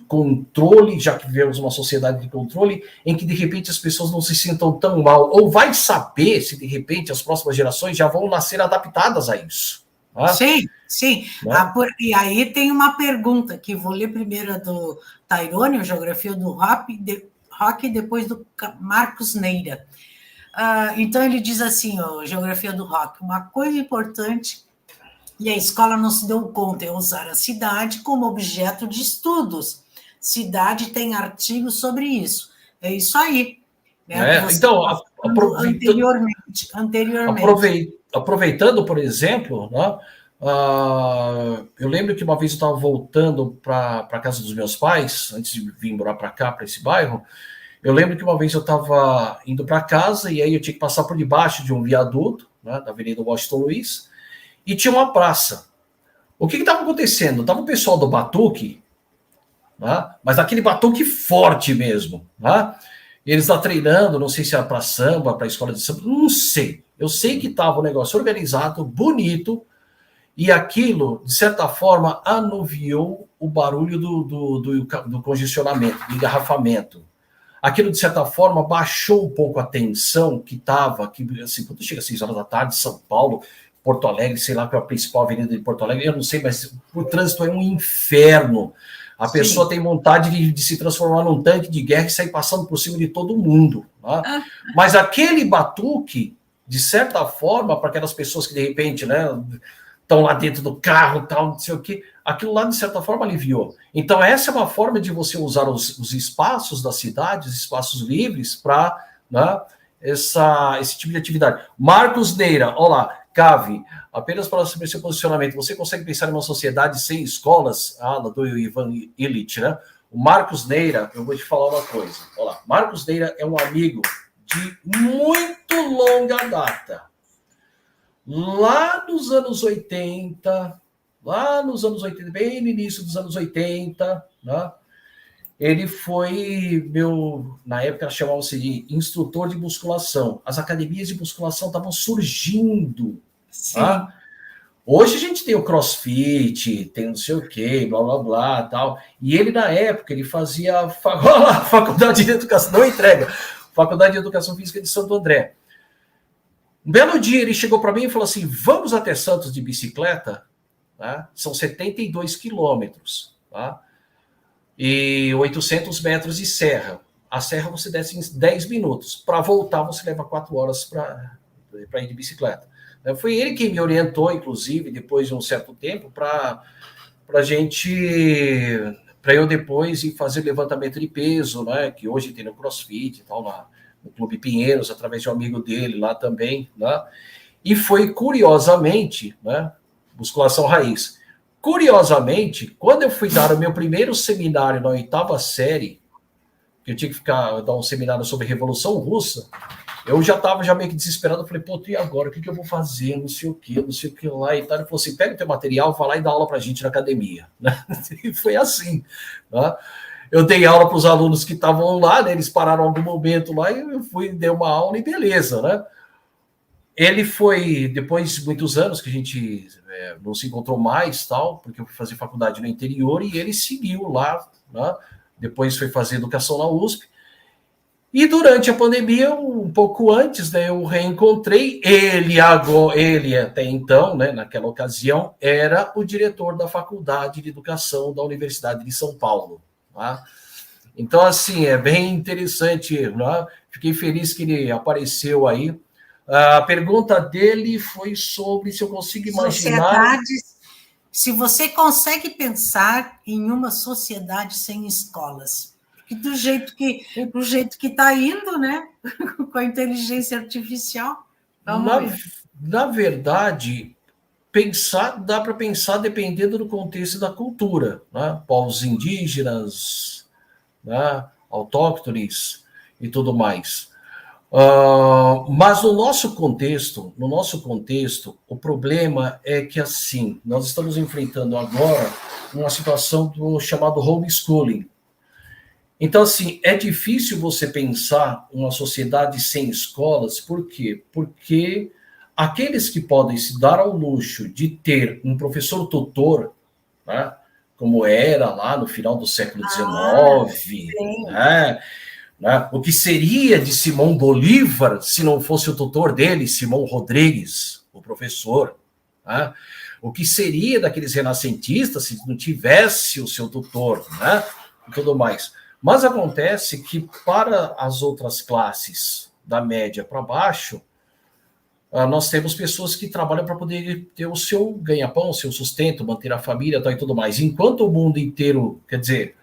controle, já que vivemos uma sociedade de controle, em que de repente as pessoas não se sintam tão mal, ou vai saber se de repente as próximas gerações já vão nascer adaptadas a isso. Tá? Sim, sim. Né? E aí tem uma pergunta que vou ler primeiro do Tairone, Geografia do Rock, e depois do Marcos Neira. Então ele diz assim, Geografia do Rock, uma coisa importante e a escola não se deu conta, é usar a cidade como objeto de estudos. Cidade tem artigos sobre isso. É isso aí. Né? Então, anteriormente. Aproveitando, por exemplo, né, eu lembro que uma vez eu estava voltando para a casa dos meus pais, antes de vir morar para cá, para esse bairro, eu lembro que uma vez eu estava indo para casa e aí eu tinha que passar por debaixo de um viaduto, né, da Avenida Washington Luiz, e tinha uma praça. O que estava acontecendo? Estava o pessoal do batuque, né? Mas aquele batuque forte mesmo. Né? Eles lá treinando, não sei se era para samba, para escola de samba, não sei. Eu sei que estava um negócio organizado, bonito, e aquilo, de certa forma, anuviou o barulho do congestionamento, do engarrafamento. Aquilo, de certa forma, baixou um pouco a tensão que estava, assim, quando chega às 6 horas da tarde, São Paulo, Porto Alegre, sei lá qual é a principal avenida de Porto Alegre, eu não sei, mas o trânsito é um inferno. A pessoa tem vontade de se transformar num tanque de guerra e sair passando por cima de todo mundo. Né? Mas aquele batuque, de certa forma, para aquelas pessoas que, de repente, né, estão lá dentro do carro, tal, não sei o quê, aquilo lá, de certa forma, aliviou. Então, essa é uma forma de você usar os espaços da cidade, os espaços livres, para, né, esse tipo de atividade. Marcos Neira, olá. Cave, apenas para saber seu posicionamento, você consegue pensar em uma sociedade sem escolas? Do Ivan Illich, né? O Marcos Neira, eu vou te falar uma coisa. Olha lá, Marcos Neira é um amigo de muito longa data. Lá nos anos 80, bem no início dos anos 80, né? Ele foi na época chamava-se de instrutor de musculação. As academias de musculação estavam surgindo. Tá? Hoje a gente tem o CrossFit, tem não sei o quê, blá, blá, blá, tal. E ele, na época, ele fazia faculdade de educação, não entrega, Faculdade de Educação Física de Santo André. Um belo dia ele chegou para mim e falou assim, vamos até Santos de bicicleta? Tá? São 72 quilômetros, tá? E 800 metros de serra. A serra você desce em 10 minutos. Para voltar, você leva 4 horas para ir de bicicleta. Foi ele que me orientou, inclusive, depois de um certo tempo, para eu depois ir fazer levantamento de peso, né? Que hoje tem no CrossFit e tal, no Clube Pinheiros, através de um amigo dele lá também. Né? E foi, curiosamente, né? Musculação raiz. Curiosamente, quando eu fui dar o meu primeiro seminário na 8ª série, que eu tinha que dar um seminário sobre Revolução Russa, eu já estava meio que desesperado, eu falei, pô, e agora? O que eu vou fazer? Não sei o que lá e tal. Ele falou assim, pega o teu material, vai lá e dá aula pra gente na academia. E foi assim. Né? Eu dei aula para os alunos que estavam lá, né? Eles pararam algum momento lá e eu dei uma aula e beleza, né? Ele foi, depois de muitos anos que a gente não se encontrou mais, tal, porque eu fui fazer faculdade no interior e ele seguiu lá, né? Depois foi fazer educação na USP. E durante a pandemia, um pouco antes, né, eu reencontrei ele até então, né, naquela ocasião, era o diretor da Faculdade de Educação da Universidade de São Paulo. Tá? Então, assim, é bem interessante. Né? Fiquei feliz que ele apareceu aí. A pergunta dele foi sobre se eu consigo imaginar... se você consegue pensar em uma sociedade sem escolas. E do jeito que está indo, né? Com a inteligência artificial, vamos ver. Na verdade, dá para pensar dependendo do contexto e da cultura, né? Povos indígenas, né? Autóctones e tudo mais. Mas no nosso contexto, o problema é que, assim, nós estamos enfrentando agora uma situação do chamado homeschooling. Então, assim, é difícil você pensar uma sociedade sem escolas, por quê? Porque aqueles que podem se dar ao luxo de ter um professor tutor, né, como era lá no final do século XIX, né, o que seria de Simão Bolívar se não fosse o tutor dele, Simão Rodrigues, o professor, né? O que seria daqueles renascentistas se não tivesse o seu tutor, né? E tudo mais. Mas acontece que para as outras classes, da média para baixo, nós temos pessoas que trabalham para poder ter o seu ganha-pão, o seu sustento, manter a família e tudo mais. Enquanto o mundo inteiro, quer dizer,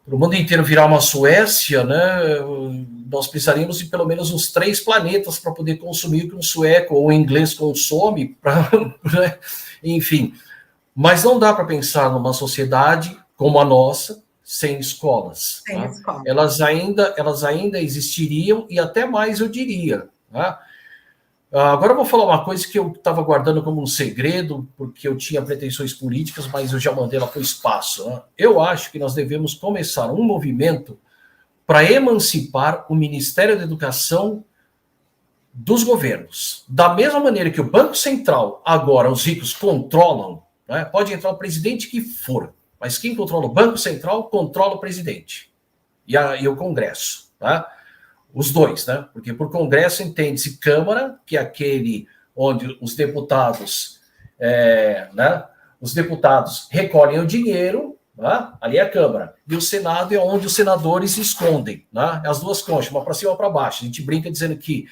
para o mundo inteiro virar uma Suécia, né, nós precisaríamos de pelo menos uns 3 planetas para poder consumir o que um sueco ou um inglês consome, né? Enfim. Mas não dá para pensar numa sociedade como a nossa, sem escolas. Sem escola. Elas ainda existiriam, e até mais eu diria. Né? Agora eu vou falar uma coisa que eu estava guardando como um segredo, porque eu tinha pretensões políticas, mas eu já mandei ela para o espaço. Né? Eu acho que nós devemos começar um movimento para emancipar o Ministério da Educação dos governos. Da mesma maneira que o Banco Central, agora os ricos controlam, né? Pode entrar o presidente que for, mas quem controla o Banco Central controla o presidente e o Congresso, tá? Os dois, né? Porque por Congresso entende-se Câmara, que é aquele onde os deputados, né? Os deputados recolhem o dinheiro, né? Ali é a Câmara. E o Senado é onde os senadores escondem, né? As duas conchas, uma para cima e uma para baixo. A gente brinca dizendo que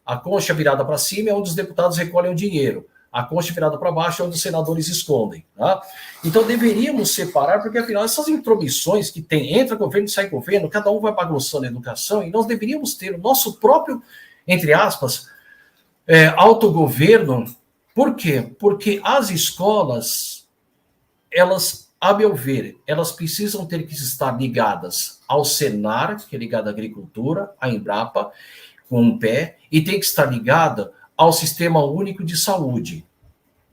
a concha virada para cima é onde os deputados recolhem o dinheiro. A concha virada para baixo é onde os senadores escondem. Tá? Então deveríamos separar, porque afinal essas intromissões que tem, entra governo e sai governo, cada um vai bagunçando a educação, e nós deveríamos ter o nosso próprio, entre aspas, autogoverno. Por quê? Porque as escolas, elas, a meu ver, elas precisam ter que estar ligadas ao Senar, que é ligado à agricultura, à Embrapa, com um pé, e tem que estar ligada ao Sistema Único de Saúde,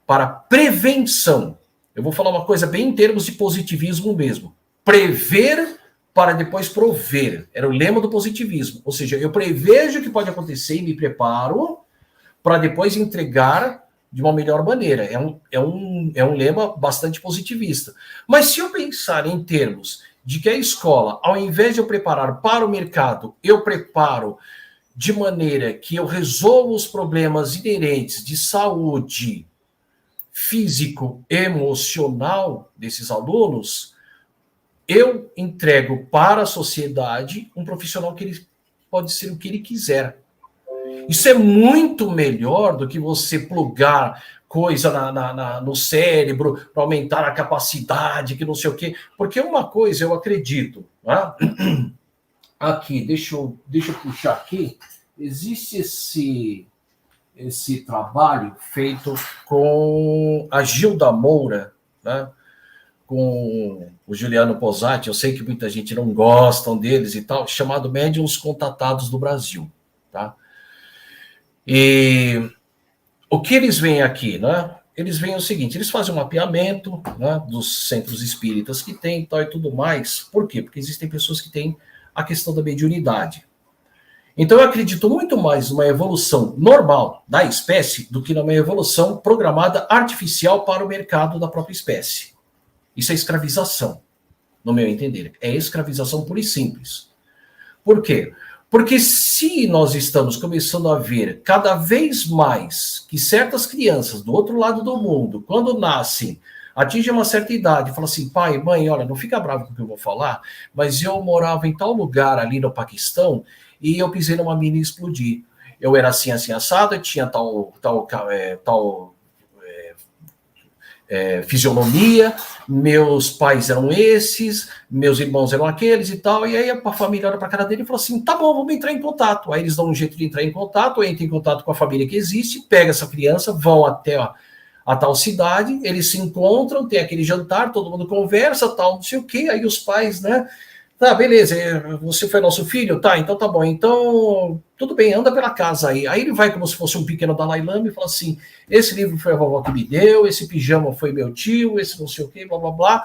para prevenção. Eu vou falar uma coisa bem em termos de positivismo mesmo. Prever para depois prover. Era o lema do positivismo. Ou seja, eu prevejo o que pode acontecer e me preparo para depois entregar de uma melhor maneira. É um lema bastante positivista. Mas se eu pensar em termos de que a escola, ao invés de eu preparar para o mercado, eu preparo de maneira que eu resolvo os problemas inerentes de saúde físico-emocional desses alunos, eu entrego para a sociedade um profissional que ele pode ser o que ele quiser. Isso é muito melhor do que você plugar coisa no cérebro para aumentar a capacidade, que não sei o quê. Porque uma coisa eu acredito, tá? Aqui, deixa eu puxar aqui. Existe esse trabalho feito com a Gilda Moura, né? Com o Juliano Posati. Eu sei que muita gente não gosta deles e tal, chamado Médiuns Contatados do Brasil. Tá? E o que eles veem aqui, né? Eles veem o seguinte, eles fazem um mapeamento, né, dos centros espíritas que tem e tal e tudo mais. Por quê? Porque existem pessoas que têm a questão da mediunidade. Então, eu acredito muito mais numa evolução normal da espécie do que numa evolução programada artificial para o mercado da própria espécie. Isso é escravização, no meu entender. É escravização pura e simples. Por quê? Porque se nós estamos começando a ver cada vez mais que certas crianças do outro lado do mundo, quando nascem, atingem uma certa idade, falam assim, pai, mãe, olha, não fica bravo com o que eu vou falar, mas eu morava em tal lugar ali no Paquistão e eu pisei numa mina e explodi. Eu era assim, assim, assado, tinha tal fisionomia, meus pais eram esses, meus irmãos eram aqueles e tal, e aí a família olha para a cara dele e fala assim, tá bom, vamos entrar em contato. Aí eles dão um jeito de entrar em contato, entra em contato com a família que existe, pega essa criança, vão até a tal cidade, eles se encontram, tem aquele jantar, todo mundo conversa, tal, não sei o quê, aí os pais, né, tá, beleza, você foi nosso filho? Tá, então tá bom, então tudo bem, anda pela casa aí. Aí ele vai como se fosse um pequeno Dalai Lama e fala assim, esse livro foi a vovó que me deu, esse pijama foi meu tio, esse não sei o quê, blá, blá, blá.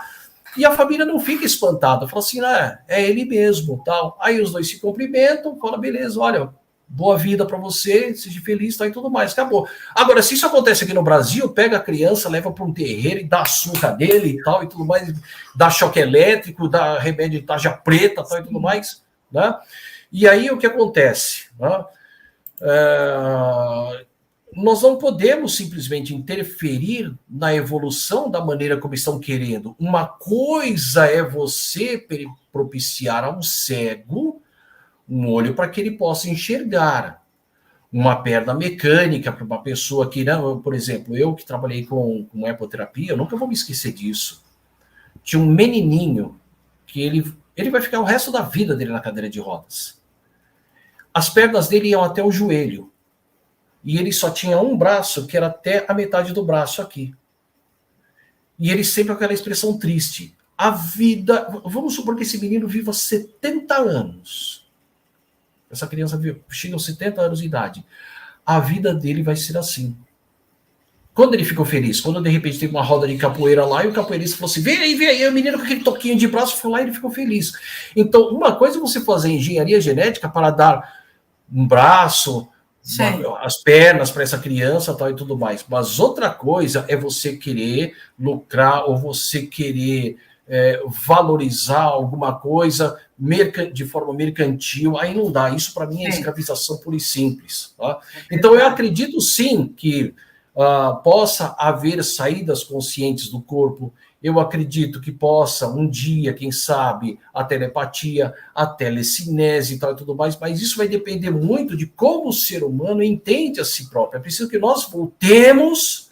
E a família não fica espantada, fala assim, é ele mesmo, tal. Aí os dois se cumprimentam, fala, beleza, olha, boa vida para você, seja feliz, tal, e tudo mais, acabou. Agora, se isso acontece aqui no Brasil, pega a criança, leva para um terreiro e dá a surra dele e tal, e tudo mais, dá choque elétrico, dá remédio de tarja preta, tal, e tudo mais, né? E aí o que acontece? Né? Nós não podemos simplesmente interferir na evolução da maneira como estão querendo. Uma coisa é você propiciar a um cego um olho para que ele possa enxergar, uma perna mecânica para uma pessoa que, não, por exemplo, eu que trabalhei com epoterapia, eu nunca vou me esquecer disso. Tinha um menininho que ele vai ficar o resto da vida dele na cadeira de rodas. As pernas dele iam até o joelho. E ele só tinha um braço, que era até a metade do braço aqui. E ele sempre com aquela expressão triste. A vida... Vamos supor que esse menino viva 70 anos. Essa criança chega aos 70 anos de idade. A vida dele vai ser assim. Quando ele ficou feliz? Quando de repente teve uma roda de capoeira lá e o capoeirista falou assim, vem aí, o menino com aquele toquinho de braço foi lá e ele ficou feliz. Então, uma coisa é você fazer engenharia genética para dar um braço, as pernas para essa criança, tal e tudo mais. Mas outra coisa é você querer lucrar ou você querer valorizar alguma coisa de forma mercantil. Aí não dá. Isso para mim é escravização pura e simples. Tá? Então eu acredito sim que possa haver saídas conscientes do corpo. Eu acredito que possa, um dia, quem sabe, a telepatia, a telecinese e tal e tudo mais, mas isso vai depender muito de como o ser humano entende a si próprio. É preciso que nós voltemos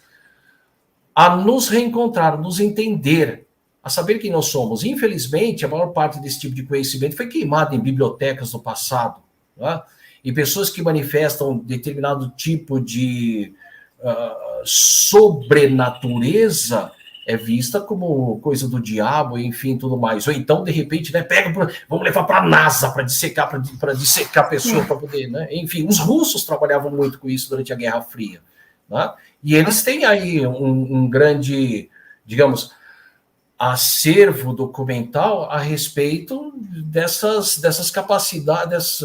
a nos reencontrar, nos entender, a saber quem nós somos. Infelizmente, a maior parte desse tipo de conhecimento foi queimado em bibliotecas do passado. Tá? E pessoas que manifestam determinado tipo de sobrenatureza é vista como coisa do diabo, enfim, tudo mais. Ou então, de repente, né, vamos levar para a NASA para dissecar a pessoa, para poder, né? Enfim, os russos trabalhavam muito com isso durante a Guerra Fria. Né? E eles têm aí um grande, digamos, acervo documental a respeito dessas capacidades,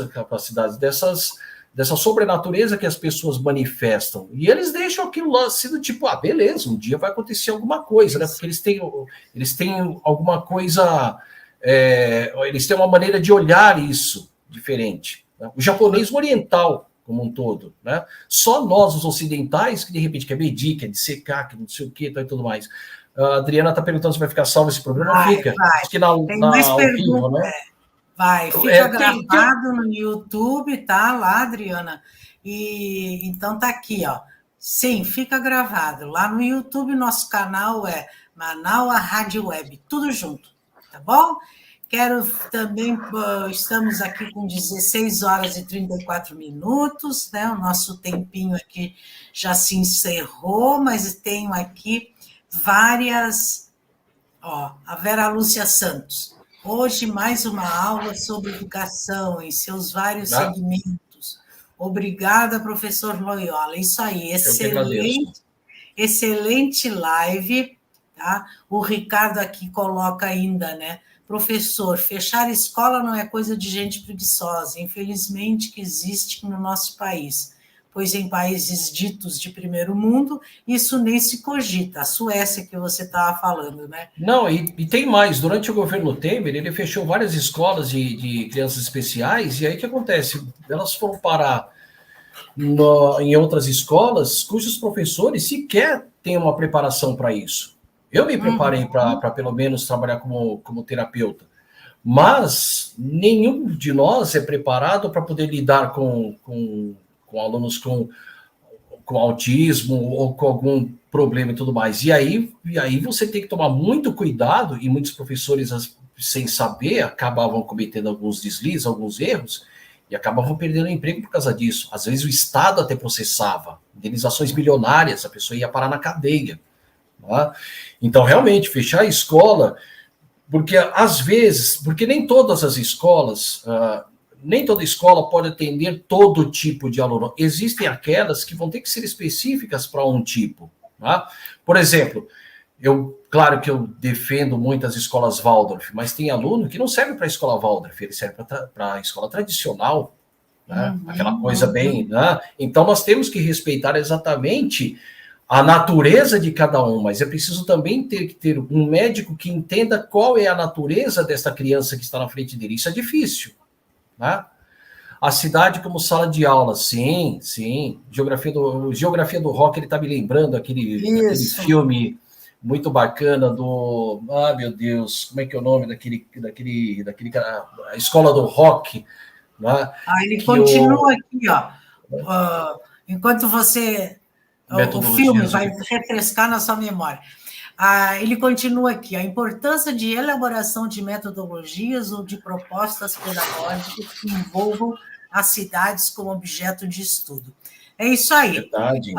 dessa sobrenatureza que as pessoas manifestam. E eles deixam aquilo lá sendo tipo, beleza, um dia vai acontecer alguma coisa, né? Porque eles têm alguma coisa, eles têm uma maneira de olhar isso diferente. Né? O japonês oriental, como um todo, né? Só nós, os ocidentais, que de repente quer medir, quer dissecar, que não sei o que, e tudo mais. A Adriana está perguntando se vai ficar salvo esse programa. Fica. Vai. Que tem mais perguntas, né? Vai, fica gravado no YouTube, tá lá, Adriana. E então tá aqui, ó. Sim, fica gravado. Lá no YouTube, nosso canal é Manaua Rádio Web, tudo junto, tá bom? Quero também, estamos aqui com 16 horas e 34 minutos, né? O nosso tempinho aqui já se encerrou, mas tenho aqui várias, a Vera Lúcia Santos. Hoje, mais uma aula sobre educação em seus vários segmentos. Obrigada, professor Loyola. Isso aí, excelente live. Tá? O Ricardo aqui coloca ainda, né? Professor, fechar escola não é coisa de gente preguiçosa, infelizmente que existe no nosso país, pois em países ditos de primeiro mundo, isso nem se cogita. A Suécia que você estava falando, né? Não, e tem mais. Durante o governo Temer, ele fechou várias escolas de crianças especiais, e aí o que acontece? Elas foram parar em outras escolas cujos professores sequer têm uma preparação para isso. Eu me preparei para pelo menos trabalhar como terapeuta, mas nenhum de nós é preparado para poder lidar com alunos com com autismo ou com algum problema e tudo mais. E aí você tem que tomar muito cuidado, e muitos professores, sem saber, acabavam cometendo alguns deslizes, alguns erros, e acabavam perdendo o emprego por causa disso. Às vezes o Estado até processava, indenizações milionárias, a pessoa ia parar na cadeia. Tá? Então, realmente, fechar a escola, porque às vezes, porque nem todas as escolas... nem toda escola pode atender todo tipo de aluno. Existem aquelas que vão ter que ser específicas para um tipo. Tá? Por exemplo, claro que eu defendo muito as escolas Waldorf, mas tem aluno que não serve para a escola Waldorf, ele serve para a escola tradicional, né? Aquela coisa bem... Né? Então, nós temos que respeitar exatamente a natureza de cada um, mas é preciso também ter um médico que entenda qual é a natureza desta criança que está na frente dele. Isso é difícil. Né? A cidade como sala de aula, sim. Geografia do Rock, ele está me lembrando aquele filme muito bacana do... meu Deus, como é que é o nome daquele cara? A Escola do Rock. Né? Ele continua aqui, ó. Enquanto você... O filme vai refrescar na sua memória. Ele continua aqui, a importância de elaboração de metodologias ou de propostas pedagógicas que envolvam as cidades como objeto de estudo. É isso aí. Verdade.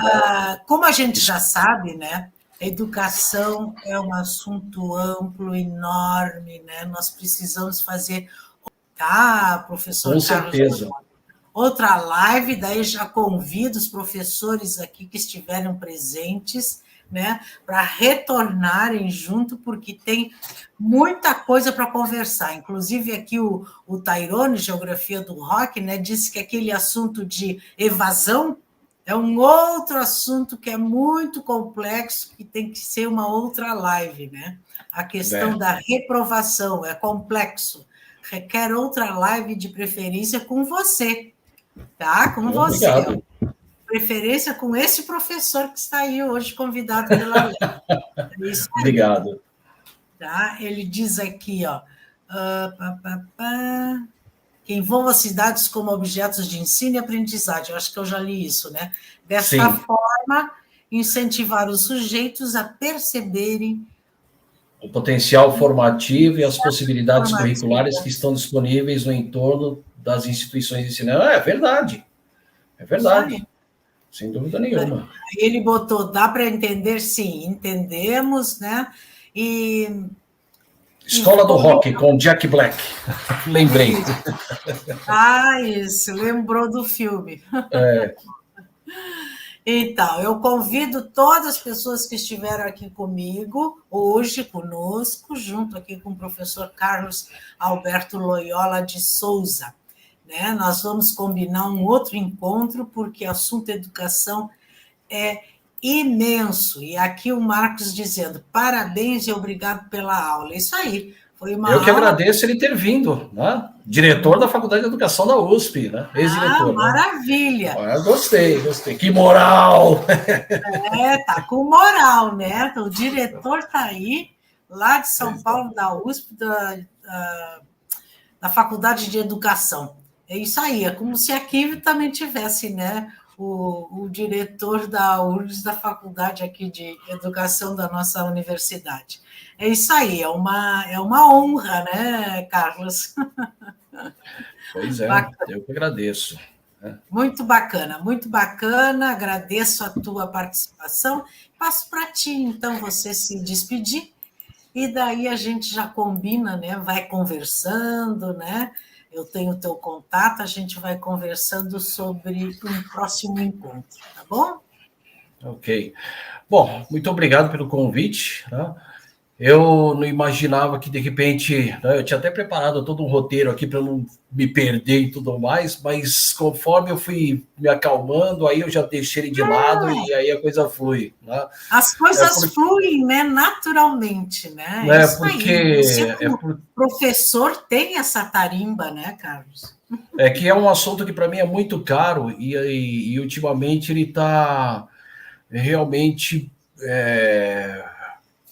Como a gente já sabe, né, educação é um assunto amplo, enorme, né? Nós precisamos fazer... professor Com certeza. Carlos, outra live, daí já convido os professores aqui que estiveram presentes, né, para retornarem junto, porque tem muita coisa para conversar. Inclusive, aqui o Tairone, Geografia do Rock, né, disse que aquele assunto de evasão é um outro assunto que é muito complexo, que tem que ser uma outra live, né? A questão da reprovação é complexo, requer outra live de preferência com você, tá? Com você. Obrigado. Preferência com esse professor que está aí hoje convidado pela lei. É isso aí. Obrigado. Tá? Ele diz aqui, ó, que envolva cidades como objetos de ensino e aprendizagem. Eu acho que eu já li isso, né? Desta forma, incentivar os sujeitos a perceberem o potencial formativo e as possibilidades curriculares que estão disponíveis no entorno das instituições de ensino. É verdade. É verdade. Sem dúvida nenhuma. Ele botou, dá para entender? Sim, entendemos, né? Escola do Rock, com Jack Black. Lembrei. Isso. Lembrou do filme. Então, eu convido todas as pessoas que estiveram aqui comigo, hoje conosco, junto aqui com o professor Carlos Alberto Loyola de Souza. Né? Nós vamos combinar um outro encontro, porque o assunto educação é imenso. E aqui o Marcos dizendo, parabéns e obrigado pela aula. Isso aí. Foi uma Eu que agradeço ele ter vindo, né? Diretor da Faculdade de Educação da USP, né? Ex-diretor. Maravilha! Né? Gostei. Que moral! Tá com moral, né? O diretor está aí, lá de São Paulo, da USP, da Faculdade de Educação. É isso aí, é como se aqui também tivesse, né? O diretor da URGS, da Faculdade aqui de Educação da nossa universidade. É isso aí, é uma honra, né, Carlos? Pois é, eu que agradeço. Muito bacana, agradeço a tua participação. Passo para ti, então, você se despedir, e daí a gente já combina, né? Vai conversando, né? Eu tenho o teu contato, a gente vai conversando sobre um próximo encontro, tá bom? Ok. Bom, muito obrigado pelo convite. Né? Eu não imaginava que, de repente, né, eu tinha até preparado todo um roteiro aqui para não me perder e tudo mais, mas conforme eu fui me acalmando, aí eu já deixei ele de lado e aí a coisa flui. Né? As coisas fluem, né, naturalmente, né? Isso porque aí. Você, como professor, tem essa tarimba, né, Carlos? É que é um assunto que para mim é muito caro e ultimamente ele está realmente...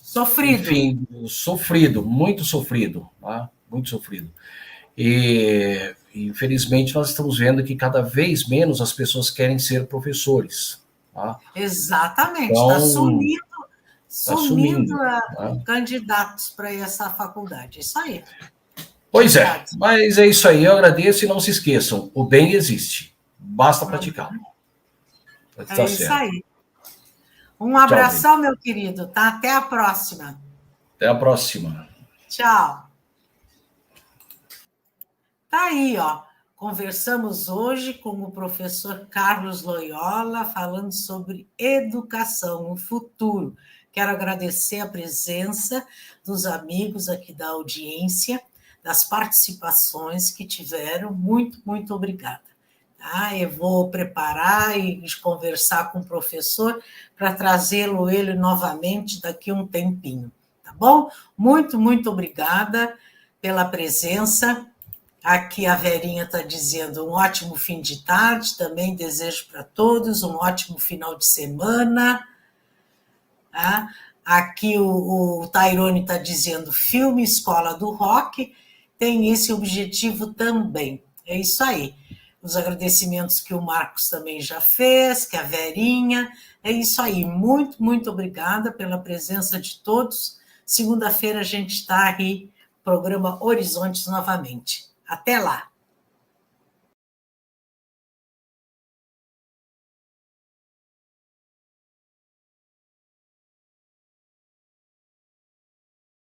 Sofrido. Enfim, muito sofrido, tá? Muito sofrido. E, infelizmente, nós estamos vendo que cada vez menos as pessoas querem ser professores, Tá? Exatamente, Então, sumindo né? candidatos para essa faculdade. Isso aí. Pois é, Verdade. mas é isso aí, eu agradeço e não se esqueçam, o bem existe, basta praticá-lo. É Tá isso certo. aí. Um Tchau, gente. abração, meu querido, tá? Até a próxima. Até a próxima. Tchau. Tá aí, ó. Conversamos hoje com o professor Carlos Loyola, falando sobre educação, o futuro. Quero agradecer a presença dos amigos aqui da audiência, das participações que tiveram. Muito, muito obrigada. Tá? Eu vou preparar e conversar com o professor para trazê-lo ele novamente daqui a um tempinho. Tá bom? Muito, muito obrigada pela presença. Aqui a Verinha está dizendo um ótimo fim de tarde, também desejo para todos um ótimo final de semana. Tá? Aqui o Tairone está dizendo filme Escola do Rock, tem esse objetivo também. É isso aí. Os agradecimentos que o Marcos também já fez, que a Verinha. É isso aí. Muito, muito obrigada pela presença de todos. Segunda-feira a gente está aí, programa Horizontes novamente. Até lá!